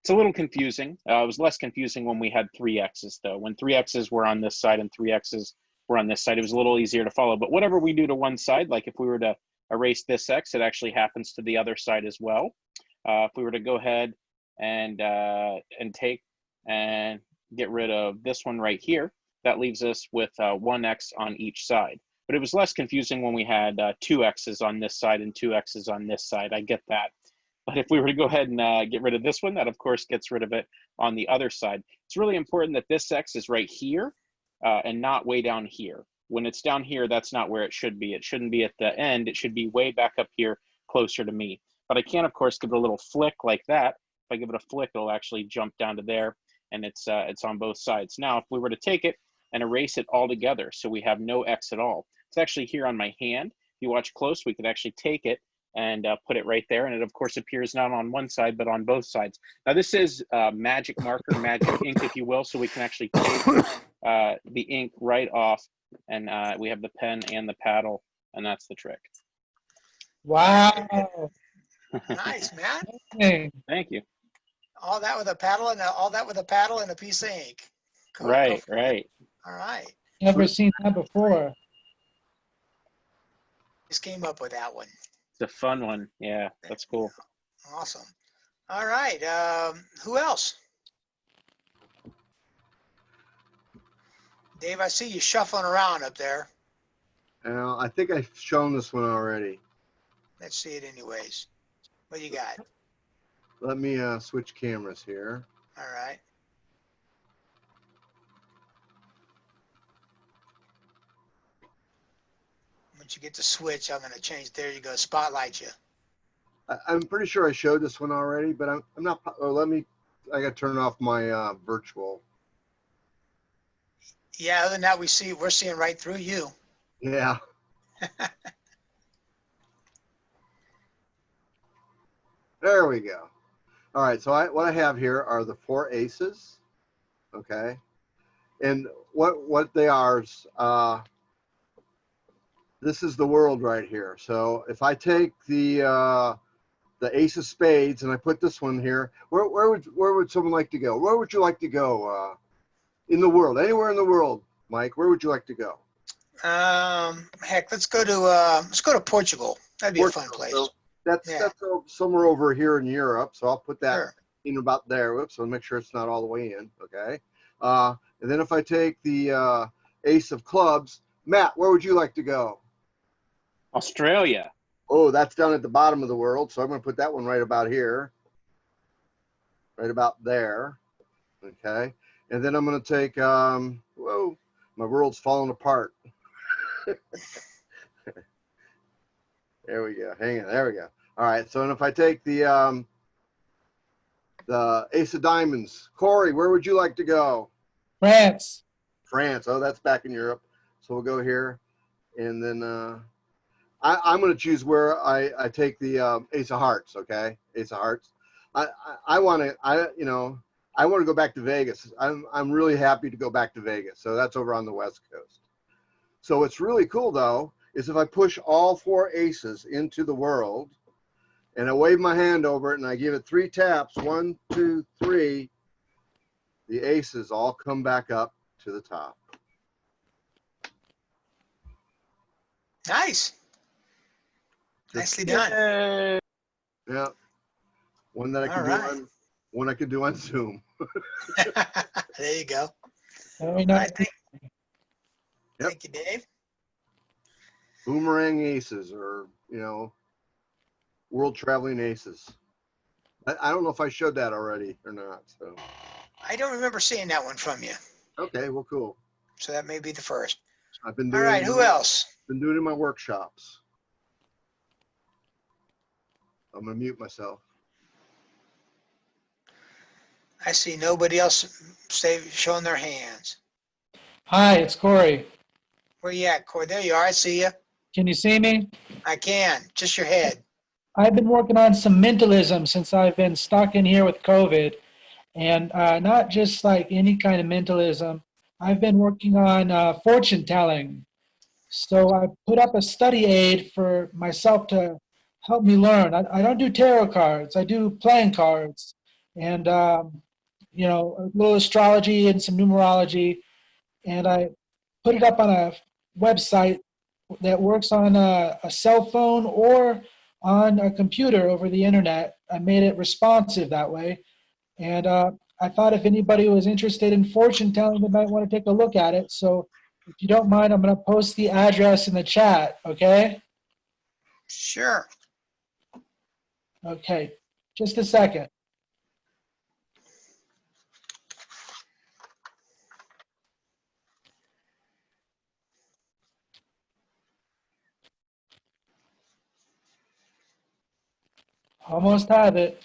It's a little confusing. It was less confusing when we had 3 X's though. When 3 X's were on this side and 3 X's were on this side, it was a little easier to follow. But whatever we do to one side, like if we were to erase this X, it actually happens to the other side as well. If we were to go ahead and take and get rid of this one right here, that leaves us with 1 X on each side. But it was less confusing when we had 2 X's on this side and 2 X's on this side. I get that. But if we were to go ahead and get rid of this one, that of course gets rid of it on the other side. It's really important that this X is right here and not way down here. When it's down here, that's not where it should be. It shouldn't be at the end. It should be way back up here closer to me. But I can, of course, give it a little flick like that. If I give it a flick, it'll actually jump down to there, and it's on both sides. Now, if we were to take it and erase it all together, so we have no X at all, it's actually here on my hand. If you watch close, we could actually take it and put it right there, and it of course appears not on one side but on both sides. Now this is magic marker, magic ink, if you will, so we can actually take the ink right off, and we have the pen and the paddle, and that's the trick. Wow. Nice, Matt. Thank you. All that with a paddle and a piece of ink. Cool. Right, right. All right. Never seen that before. Just came up with that one. It's a fun one. Yeah, that's cool. Awesome. All right. Who else? Dave, I see you shuffling around up there. I think I've shown this one already. Let's see it anyways. What do you got? Let me switch cameras here. All right. Once you get the switch, I'm going to change. There you go. Spotlight you. I'm pretty sure I showed this one already, but I'm not. Oh, I got to turn off my virtual. Yeah, other than that, we're seeing right through you. Yeah. There we go. All right, so what I have here are the 4 aces, okay? And what they are is, this is the world right here. So if I take the ace of spades and I put this one here, where would someone like to go? Where would you like to go in the world? Anywhere in the world, Mike, where would you like to go? Heck, let's go to Portugal. That'd be a fun place. So that's somewhere over here in Europe. So I'll put that in about there. Whoops, I'll make sure it's not all the way in. Okay. And then if I take the ace of clubs, Matt, where would you like to go? Australia. Oh, that's down at the bottom of the world. So I'm going to put that one right about here. Right about there. Okay. And then I'm going to take, whoa, my world's falling apart. There we go. Hang on. There we go. All right. So, and if I take the ace of diamonds, Corey, where would you like to go? France. France. Oh, that's back in Europe. So we'll go here. And then I'm going to choose where I take the ace of hearts. Okay. Ace of hearts. I want to go back to Vegas. I'm really happy to go back to Vegas. So that's over on the West Coast. So what's really cool though is if I push all 4 aces into the world and I wave my hand over it and I give it 3 taps, 1, 2, 3, the aces all come back up to the top. Nice. Nicely done. Yeah. One that I can do on, one I can do on Zoom. There you go. Very nice. Thank you, Dave. Boomerang aces, or world traveling aces. I don't know if I showed that already or not. So I don't remember seeing that one from you. Okay, well, cool. So that may be the first. I've been doing. All right, who else? Been doing it in my workshops. I'm gonna mute myself. I see nobody else showing their hands. Hi, it's Corey. Where you at, Corey? There you are. I see you. Can you see me? I can. Just your head. I've been working on some mentalism since I've been stuck in here with COVID. And not just like any kind of mentalism. I've been working on fortune telling. So I put up a study aid for myself to help me learn. I don't do tarot cards. I do playing cards. And a little astrology and some numerology, and I put it up on a website that works on a cell phone or on a computer over the internet. I made it responsive that way, and I thought if anybody was interested in fortune telling, they might want to take a look at it. So if you don't mind, I'm going to post the address in the chat, okay? Sure. Okay, just a second. Almost have it.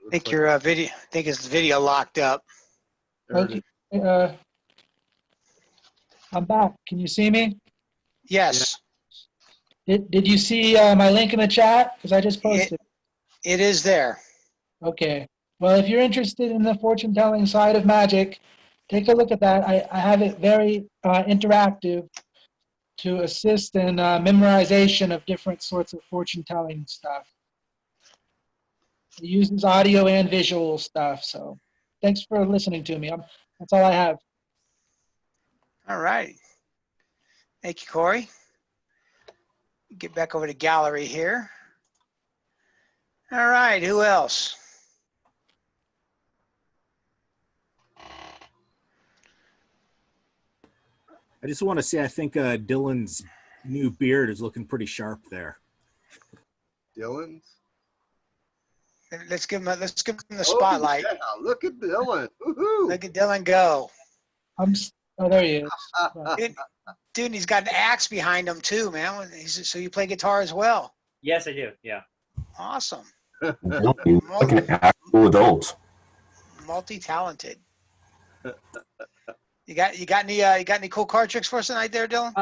I think your video. I think his video locked up. Okay. I'm back. Can you see me? Yes. Did you see my link in the chat? Because I just posted. It is there. Okay. Well, if you're interested in the fortune telling side of magic, take a look at that. I have it very interactive to assist in memorization of different sorts of fortune telling stuff. It uses audio and visual stuff. So thanks for listening to me. That's all I have. All right. Thank you, Corey. Get back over to gallery here. All right, who else? I just want to say I think Dylan's new beard is looking pretty sharp there. Dylan's? Let's give him the spotlight. Oh, yeah. Look at Dylan. Woohoo. Look at Dylan go. Oh, there he is. Dude, he's got an axe behind him too, man. So you play guitar as well? Yes, I do. Yeah. Awesome. Like an actual adult. Multi-talented. You got any cool card tricks for us tonight, there, Dylan?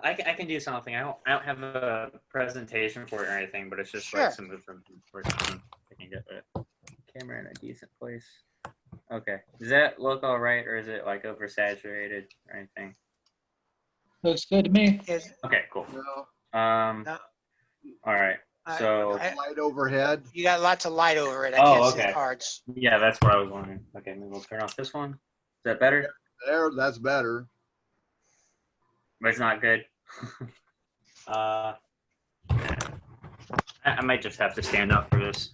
I can do something. I don't have a presentation for it or anything, but it's just like some moves from I can get the camera in a decent place. Okay. Does that look all right, or is it like oversaturated or anything? Looks good to me. Okay, cool. All right. So light overhead. You got lots of light over it. I can't see the okay. cards. Yeah, that's what I was wondering. Okay, maybe we'll turn off this one. Is that better? There, that's better. But it's not good. I might just have to stand up for this.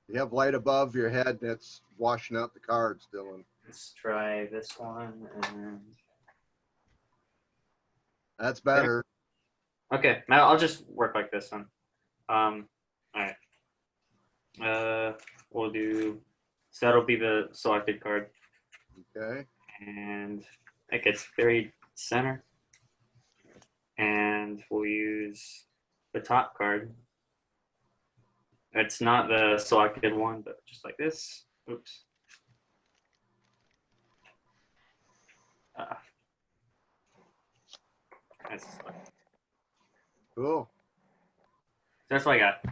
You have light above your head that's washing out the cards, Dylan. Let's try this one. And that's better. Okay, I'll just work like this one. All right. We'll do, so that'll be the selected card. Okay. And it gets very center. And we'll use the top card. It's not the selected one, but just like this. Oops. That's cool. That's what I got.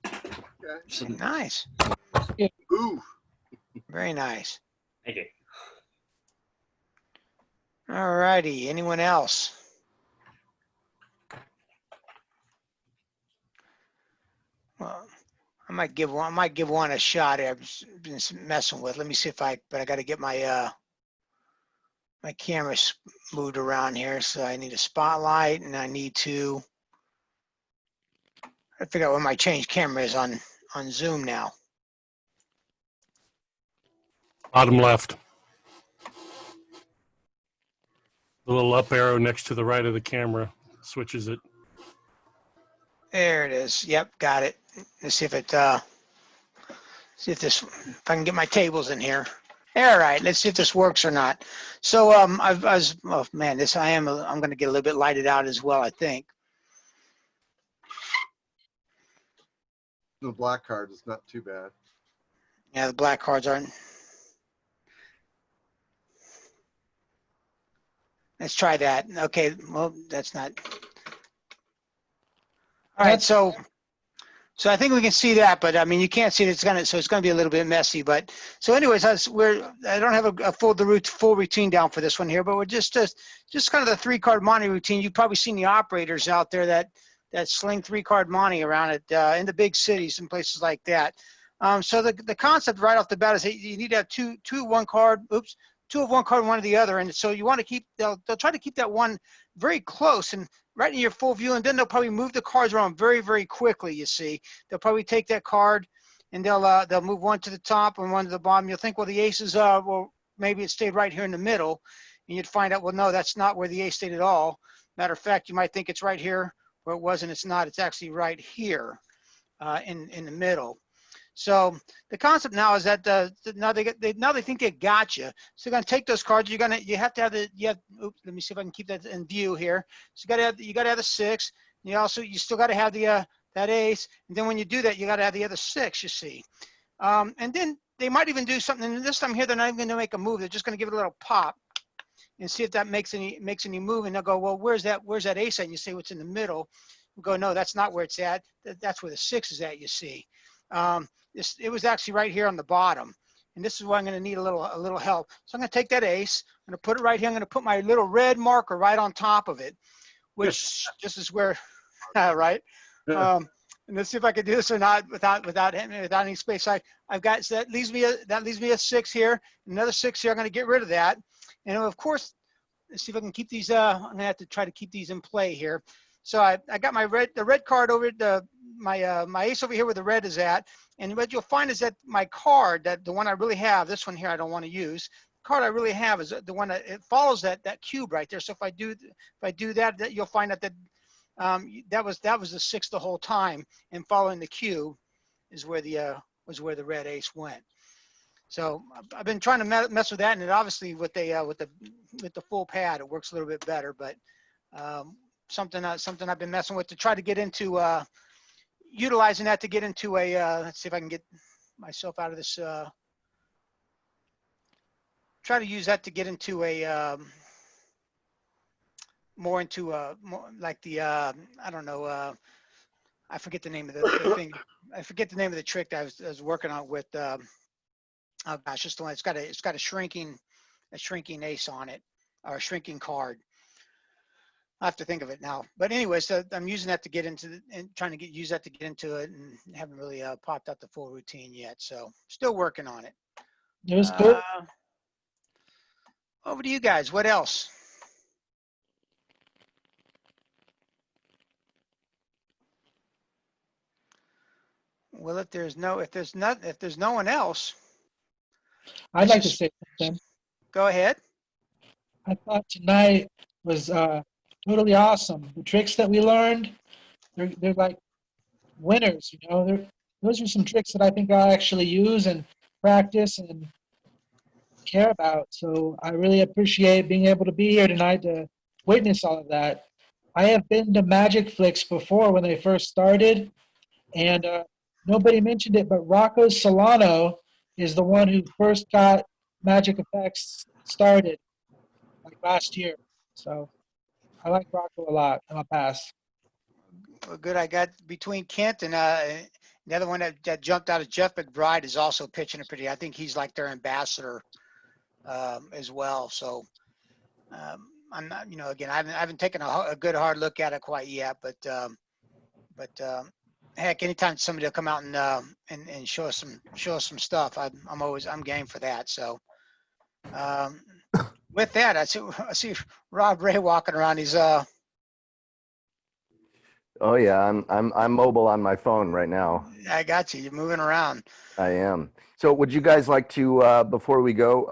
Okay. Nice. Ooh. Very nice. Thank you. All righty. Anyone else? Well, I might give one a shot. I've been messing with. Let me see if but I got to get my my camera moved around here. So I need a spotlight, and I need to. I figure out where my change camera is on Zoom now. Bottom left. The little up arrow next to the right of the camera switches it. There it is. Yep, got it. Let's see if it if I can get my tables in here. All right, let's see if this works or not. So oh man, I'm going to get a little bit lighted out as well, I think. The black card is not too bad. Yeah, the black cards aren't. Let's try that. Okay, well, that's not. All right, so I think we can see that, but I mean, you can't see it. So it's gonna be a little bit messy. But so, anyways, I don't have a full routine down for this one here, but we're just kind of the 3-card monte routine. You've probably seen the operators out there that sling 3-card monte around it in the big cities and places like that. So the concept right off the bat is that you need to have two of one card. Oops. 2 of one card, 1 of the other, and so you want to keep. They'll try to keep that one very close and right in your full view, and then they'll probably move the cards around very, very quickly. You see, they'll probably take that card and they'll move one to the top and one to the bottom. You'll think, well, the aces well, maybe it stayed right here in the middle, and you'd find out, well, no, that's not where the ace stayed at all. Matter of fact, you might think it's right here where it was, and it's not. It's actually right here in the middle. So the concept now is that now they think they got you. So they're going to take those cards. You have to have oops, let me see if I can keep that in view here. So you got to have the 6. You still got to have the that ace. And then when you do that, you got to have the other 6. You see, and then they might even do something. And this time here, they're not even going to make a move. They're just going to give it a little pop and see if that makes any move. And they'll go, well, where's that ace at? And you say, what's in the middle? We'll go, no, that's not where it's at. That's where the 6 is at. You see. It was actually right here on the bottom, and this is why I'm going to need a little help. So I'm going to take that ace, I'm going to put it right here. I'm going to put my little red marker right on top of it, which this is where, right? And let's see if I can do this or not without any space. I've got, so that leaves me a 6 here, another 6 here. I'm going to get rid of that, and of course, let's see if I can keep these. I'm going to have to try to keep these in play here. So I got the red card over my ace over here where the red is at. And what you'll find is that my card, the one I really have, this one here I don't want to use. The card I really have is the one that it follows that cube right there. So if I do that, you'll find out that that was the 6 the whole time, and following the cube is where the red ace went. So I've been trying to mess with that, and it obviously with the full pad it works a little bit better. But something I've been messing with to try to get into. Utilizing that to get into a, let's see if I can get myself out of this, try to use that to get into a, more like the, I don't know, I forget the name of the thing. I forget the name of the trick that I was working on with, oh gosh, just the one, it's got a shrinking shrinking ace on it, or a shrinking card. I have to think of it now. But anyway, so I'm using that to get into and trying to use that to get into it, and haven't really popped out the full routine yet. So still working on it. It was good. Over to you guys. What else? Well, if there's no one else, I'd like to say something. Go ahead. I thought tonight was totally awesome. The tricks that we learned, they're like winners, you know. Those are some tricks that I think I'll actually use and practice and care about. So I really appreciate being able to be here tonight to witness all of that. I have been to MagicFlix before when they first started, and nobody mentioned it, but Rocco Solano is the one who first got Magic Effects started, like last year. So I like Rocco a lot. I'm a pass. Well, good. I got between Kent and the other one that jumped out of Jeff McBride is also pitching it pretty. I think he's like their ambassador as well. So I'm not, you know, again, I haven't taken a good hard look at it quite yet, but heck, anytime somebody will come out and show us some stuff, I'm game for that. So with that, I see Rob Ray walking around. He's Oh yeah, I'm mobile on my phone right now. I got you. You're moving around. I am. So would you guys like to, before we go,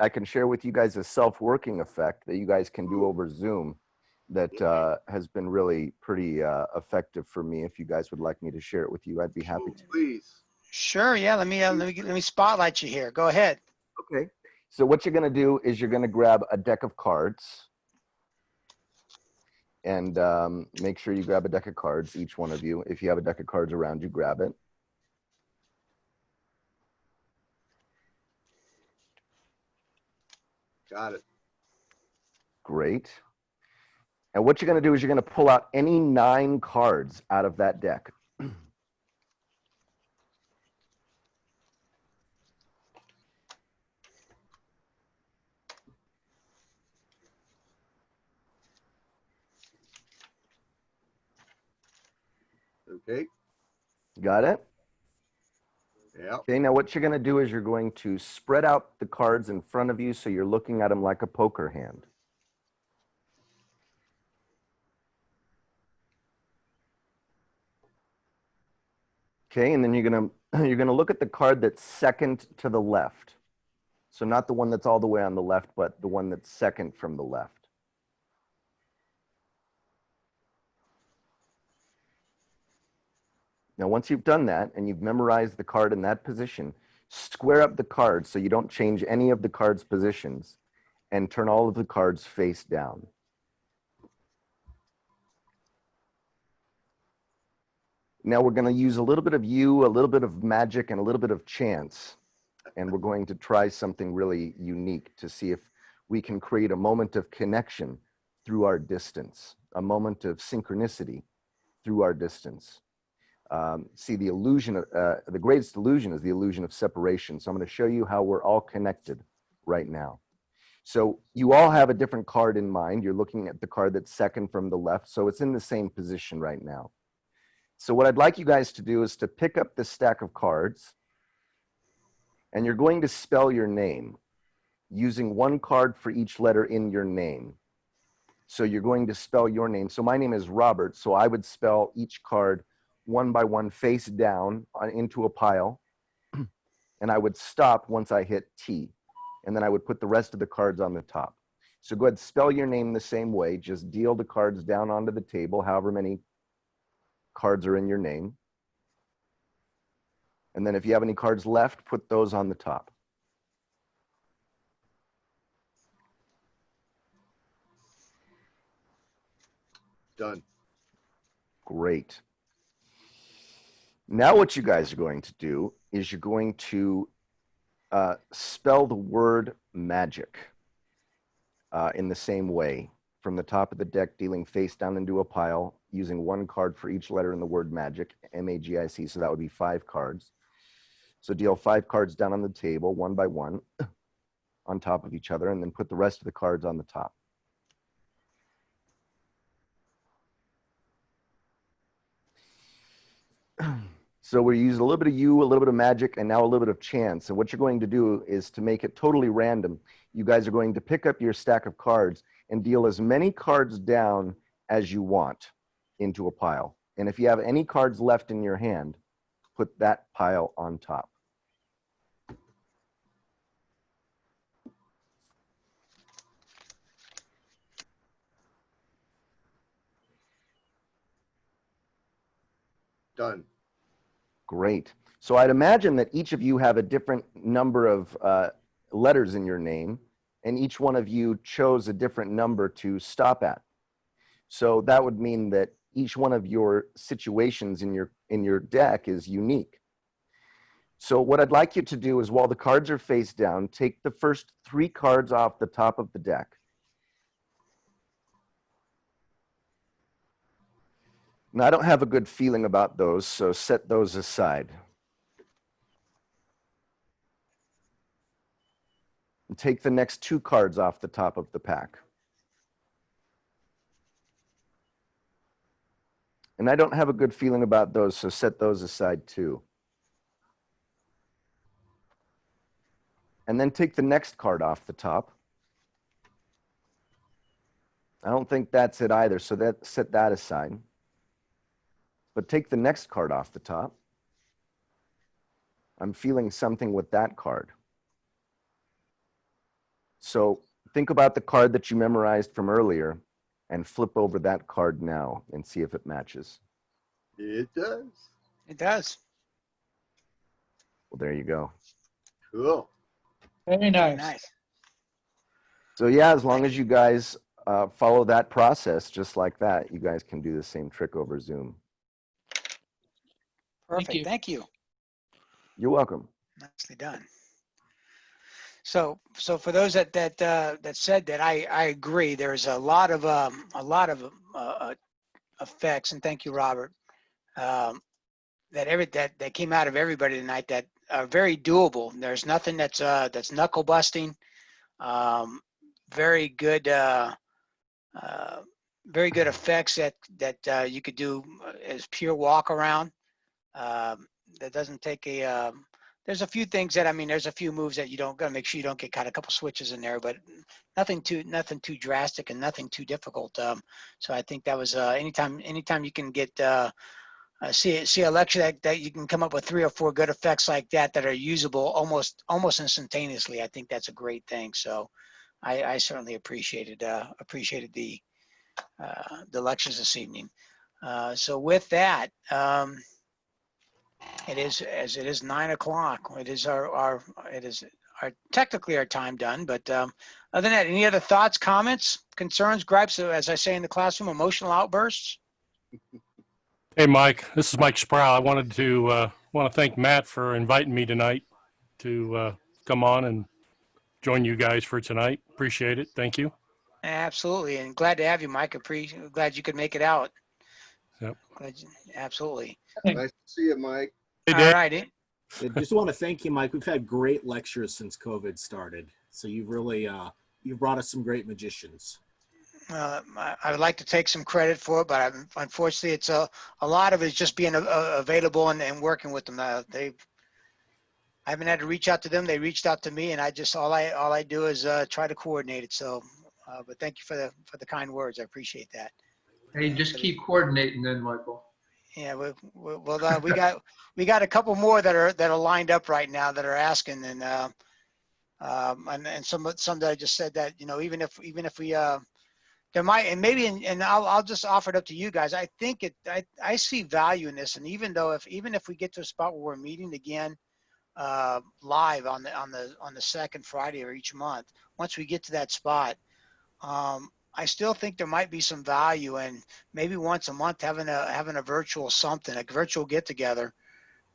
I can share with you guys a self-working effect that you guys can do over Zoom that has been really pretty effective for me. If you guys would like me to share it with you, I'd be happy to. Please. Sure. Yeah. Let me spotlight you here. Go ahead. Okay. So what you're going to do is you're going to grab a deck of cards. And make sure you grab a deck of cards, each one of you. If you have a deck of cards around you, grab it. Got it. Great. And what you're going to do is you're going to pull out any 9 cards out of that deck. Okay. Got it? Yeah. Okay, now what you're going to do is you're going to spread out the cards in front of you so you're looking at them like a poker hand. Okay, and then you're going to look at the card that's second to the left. So not the one that's all the way on the left, but the one that's second from the left. Now, once you've done that and you've memorized the card in that position, square up the cards so you don't change any of the cards' positions and turn all of the cards face down. Now we're going to use a little bit of you, a little bit of magic, and a little bit of chance. And we're going to try something really unique to see if we can create a moment of connection through our distance, a moment of synchronicity through our distance. See, the illusion of, the greatest illusion is the illusion of separation. So I'm going to show you how we're all connected right now. So you all have a different card in mind. You're looking at the card that's second from the left. So it's in the same position right now. So what I'd like you guys to do is to pick up this stack of cards, and you're going to spell your name using 1 card for each letter in your name. So you're going to spell your name. So my name is Robert. So I would spell each card 1 by 1 face down into a pile, and I would stop once I hit T, and then I would put the rest of the cards on the top. So go ahead, spell your name the same way. Just deal the cards down onto the table, however many cards are in your name. And then if you have any cards left, put those on the top. Done. Great. Now what you guys are going to do is you're going to spell the word magic in the same way. From the top of the deck, dealing face down into a pile, using 1 card for each letter in the word magic, M-A-G-I-C, so that would be 5 cards. So deal 5 cards down on the table, 1 by 1. on top of each other, and then put the rest of the cards on the top. So we use a little bit of you, a little bit of magic, and now a little bit of chance. And what you're going to do is, to make it totally random, you guys are going to pick up your stack of cards and deal as many cards down as you want into a pile. And if you have any cards left in your hand, put that pile on top. Done. Great. So I'd imagine that each of you have a different number of letters in your name, and each one of you chose a different number to stop at. So that would mean that each one of your situations in your deck is unique. So what I'd like you to do is, while the cards are face down, take the first 3 cards off the top of the deck. Now, I don't have a good feeling about those, so set those aside. And take the next 2 cards off the top of the pack. And I don't have a good feeling about those, so set those aside too. And then take the next card off the top. I don't think that's it either, so set that aside. But take the next card off the top. I'm feeling something with that card. So think about the card that you memorized from earlier and flip over that card now and see if it matches. It does. It does. Well, there you go. Cool. Very nice. So yeah, as long as you guys follow that process just like that, you guys can do the same trick over Zoom. Perfect. Thank you. You're welcome. Nicely done. So for those that said that, I agree. There's a lot of effects, and thank you, Robert, that came out of everybody tonight that are very doable. There's nothing that's knuckle busting. Very good effects that you could do as pure walk around. That doesn't take a there's a few things that, I mean, there's a few moves that you don't gotta make sure you don't get caught a couple switches in there, but nothing too drastic and nothing too difficult. So I think that was anytime you can get see a lecture that you can come up with 3 or 4 good effects like that are usable almost instantaneously. I think that's a great thing. So I certainly appreciated the lectures this evening. So with that, it is 9 o'clock. It is our technically our time done. But other than that, any other thoughts, comments, concerns, gripes? As I say in the classroom, emotional outbursts. Hey, Mike. This is Mike Sproul. I wanted to thank Matt for inviting me tonight to come on and join you guys for tonight. Appreciate it. Thank you. Absolutely, and glad to have you, Mike. Glad you could make it out. Yep. Absolutely. Nice to see you, Mike. All righty. I just want to thank you, Mike. We've had great lectures since COVID started. So you've really you've brought us some great magicians. I would like to take some credit for it, but unfortunately, it's a lot of it is just being available and working with them. I haven't had to reach out to them. They reached out to me, and all I do is try to coordinate it. So, but thank you for the kind words. I appreciate that. Hey, just keep coordinating then, Michael. Yeah, we got a couple more that are lined up right now that are asking, and some that I just said that, you know, even if we there might, and maybe, and I'll just offer it up to you guys. I think I see value in this, and even if we get to a spot where we're meeting again live on the second Friday of each month, once we get to that spot, I still think there might be some value in maybe once a month having a virtual something, a virtual get together,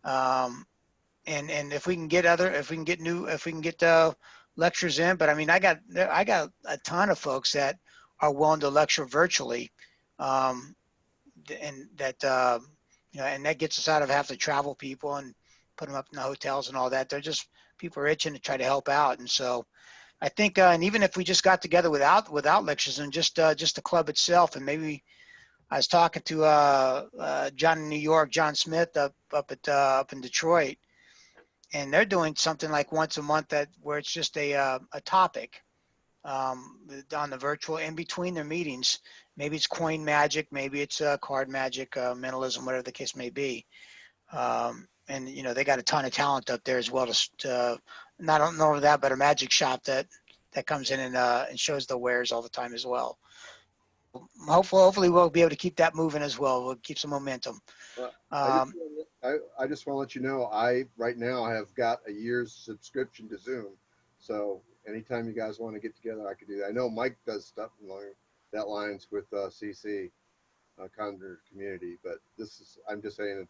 and if we can get lectures in. But I mean, I got a ton of folks that are willing to lecture virtually, and that you know, and that gets us out of having to travel people and put them up in the hotels and all that. They're just, people are itching to try to help out, and so I think, and even if we just got together without lectures and just the club itself, and maybe I was talking to John in New York, John Smith up in Detroit, and they're doing something like once a month where it's just a topic on the virtual in between their meetings. Maybe it's coin magic, maybe it's card magic, mentalism, whatever the case may be. And you know, they got a ton of talent up there as well. Not only that, but a magic shop that comes in and shows the wares all the time as well. Hopefully we'll be able to keep that moving as well. We'll keep some momentum. I just want to let you know, right now have got a year's subscription to Zoom. So anytime you guys want to get together, I could do that. I know Mike does stuff along that lines with CC, Conjure Community, but I'm just saying,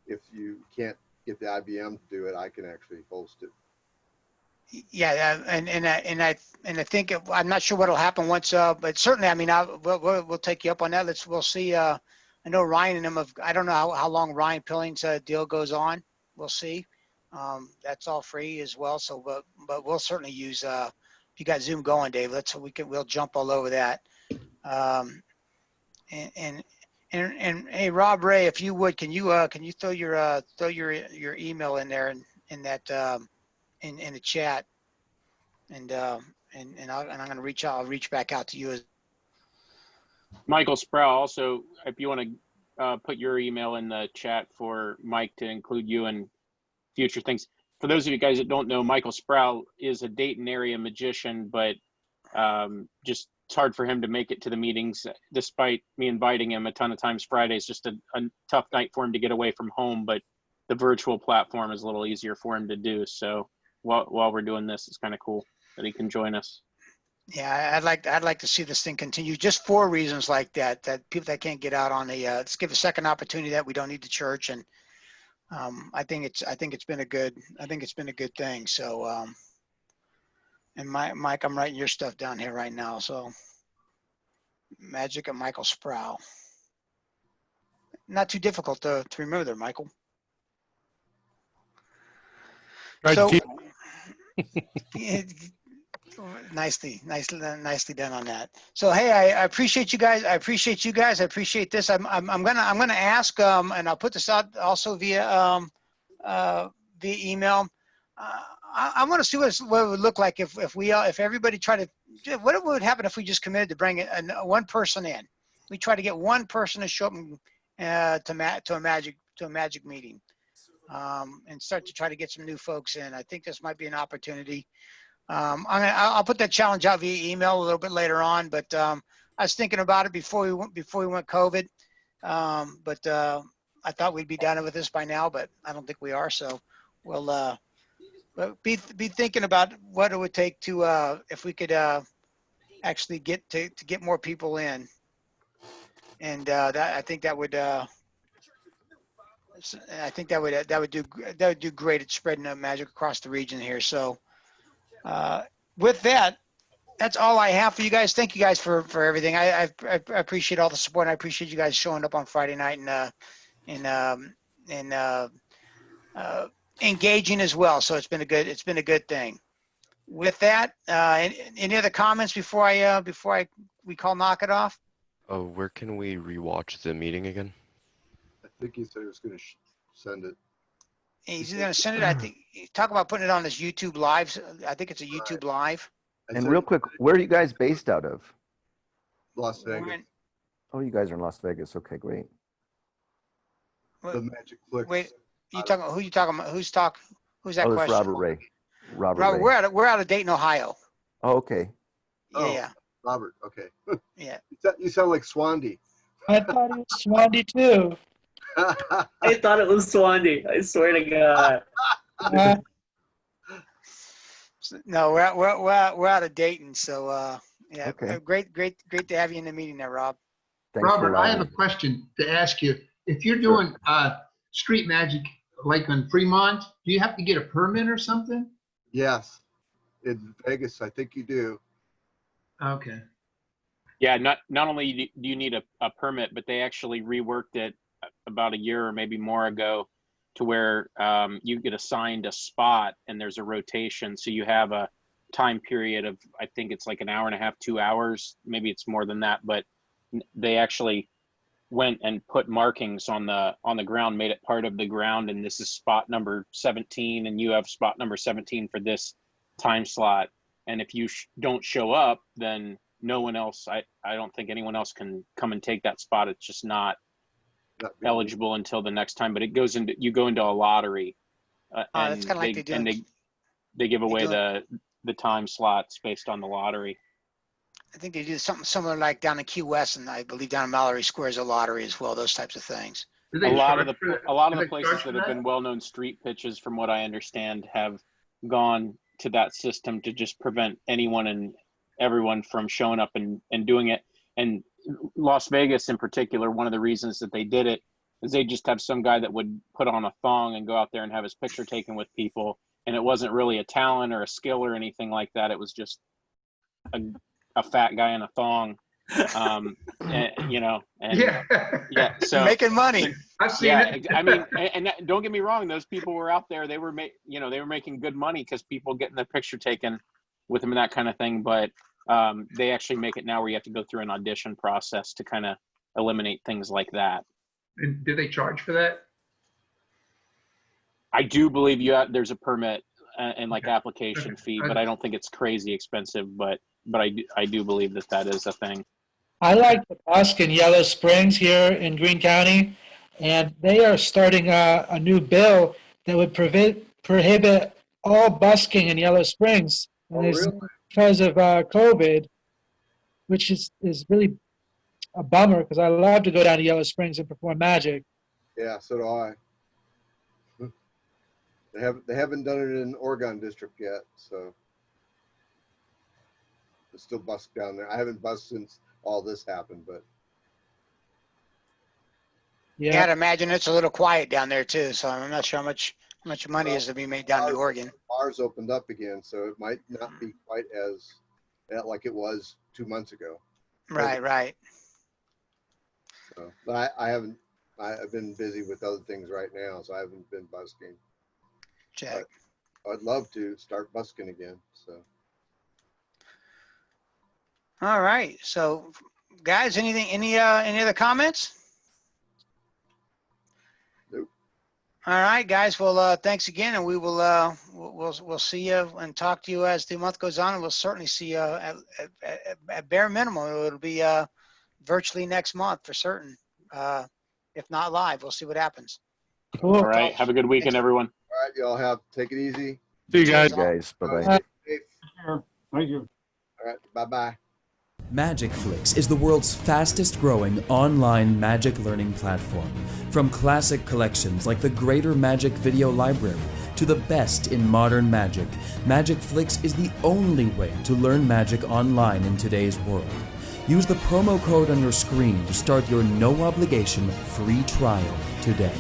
if you can't get the IBM to do it, I can actually host it. Yeah, and I think I'm not sure what'll happen once, but certainly, I mean, we'll take you up on that. We'll see. I know Ryan and them I don't know how long Ryan Pilling's deal goes on. We'll see. That's all free as well. So, but we'll certainly use. If you got Zoom going, Dave, we'll jump all over that. And hey, Rob Ray, if you would, can you throw your email in there in that in the chat, and I'm going to reach out. I'll reach back out to you. Michael Sproul, also, if you want to put your email in the chat for Mike to include you in future things. For those of you guys that don't know, Michael Sproul is a Dayton area magician, but just it's hard for him to make it to the meetings, despite me inviting him a ton of times. Friday's just a tough night for him to get away from home, but the virtual platform is a little easier for him to do. So while we're doing this, it's kind of cool that he can join us. Yeah, I'd like to see this thing continue, just for reasons like that people that can't get out on let's give a second opportunity, that we don't need the church. And I think it's been a good thing. So and Mike, I'm writing your stuff down here right now. So Magic and Michael Sproul. Not too difficult to remember there, Michael. Right, so nicely done on that. So hey, I appreciate you guys. I appreciate you guys. I appreciate this. I'm gonna ask and I'll put this out also via email. I want to see what it would look like if everybody tried to. What would happen if we just committed to bring one person in? We try to get one person to show up to a magic meeting, and start to try to get some new folks in. I think this might be an opportunity. I'll put that challenge out via email a little bit later on. But I was thinking about it before we went COVID. But I thought we'd be done with this by now, but I don't think we are. So we'll. Be thinking about what it would take to if we could actually get more people in, and I think that would do great at spreading the magic across the region here. So with that, that's all I have for you guys. Thank you guys for everything. I appreciate all the support. I appreciate you guys showing up on Friday night and engaging as well. So it's been a good thing. With that, any other comments before we knock it off? Oh, where can we rewatch the meeting again? I think he said he was going to send it. He's going to send it. I think talk about putting it on this YouTube live. I think it's a YouTube live. And real quick, where are you guys based out of? Las Vegas. Oh, you guys are in Las Vegas. Okay, great. The MAGICFLix. Wait. Who you talking about? Who's that question? Robert Ray. Robert Ray. We're out of Dayton, Ohio. Oh, okay. Yeah. Robert. Okay. Yeah. You sound like Swandy. I thought it was Swandy too. I thought it was Swandy. I swear to God. No, we're out of Dayton. So yeah. Okay. Great to have you in the meeting there, Rob. Thanks, Robert, I have a question to ask you. If you're doing street magic like on Fremont, do you have to get a permit or something? Yes. In Vegas, I think you do. Okay. Yeah, not only do you need a permit, but they actually reworked it about a year or maybe more ago to where you get assigned a spot and there's a rotation. So you have a time period of, I think it's like an hour and a half, 2 hours. Maybe it's more than that, but they actually went and put markings on the ground, made it part of the ground. And this is spot number 17, and you have spot number 17 for this time slot. And if you don't show up, then no one else, I don't think anyone else can come and take that spot. It's just not eligible until the next time, but it goes into, you go into a lottery, and that's kind of like they do. And they give away the time slots based on the lottery. I think they do something similar like down in Key West, and I believe down in Mallory Square is a lottery as well. Those types of things. A lot of the places that have been well-known street pitches, from what I understand, have gone to that system to just prevent anyone and everyone from showing up and doing it. And Las Vegas in particular, one of the reasons that they did it is they just have some guy that would put on a thong and go out there and have his picture taken with people. And it wasn't really a talent or a skill or anything like that. It was just a fat guy in a thong, and, you know, and yeah, so making money. I've seen it. I mean, and don't get me wrong, those people were out there, they were making good money because people getting their picture taken with them and that kind of thing. But they actually make it now where you have to go through an audition process to kind of eliminate things like that. And do they charge for that? I do believe there's a permit and like application fee, but I don't think it's crazy expensive. But I do believe that is a thing. I like the busk in Yellow Springs here in Greene County, and they are starting a new bill that would prohibit all busking in Yellow Springs. And really? Because of COVID, which is really a bummer, because I love to go down to Yellow Springs and perform magic. Yeah, so do I. They haven't done it in Oregon District yet, so there's still busk down there. I haven't busked since all this happened, but yeah, I'd imagine it's a little quiet down there too. So I'm not sure how much money is to be made down in Oregon. Bars opened up again, so it might not be quite as like it was 2 months ago. Right. So, but I've been busy with other things right now, so I haven't been busking. Check. I'd love to start busking again. So. All right. So, guys, any other comments? Nope. All right, guys. Well, thanks again, and we will we'll see you and talk to you as the month goes on, and we'll certainly see you at bare minimum. It'll be virtually next month for certain. If not live, we'll see what happens. Cool. All right. Have a good weekend, everyone. All right, y'all take it easy. See you guys. Bye-bye. Thank you. All right, bye-bye. MAGICFLIX is the world's fastest growing online magic learning platform. From classic collections like the Greater Magic Video Library to the best in modern magic, MAGICFLIX is the only way to learn magic online in today's world. Use the promo code on your screen to start your no obligation free trial today.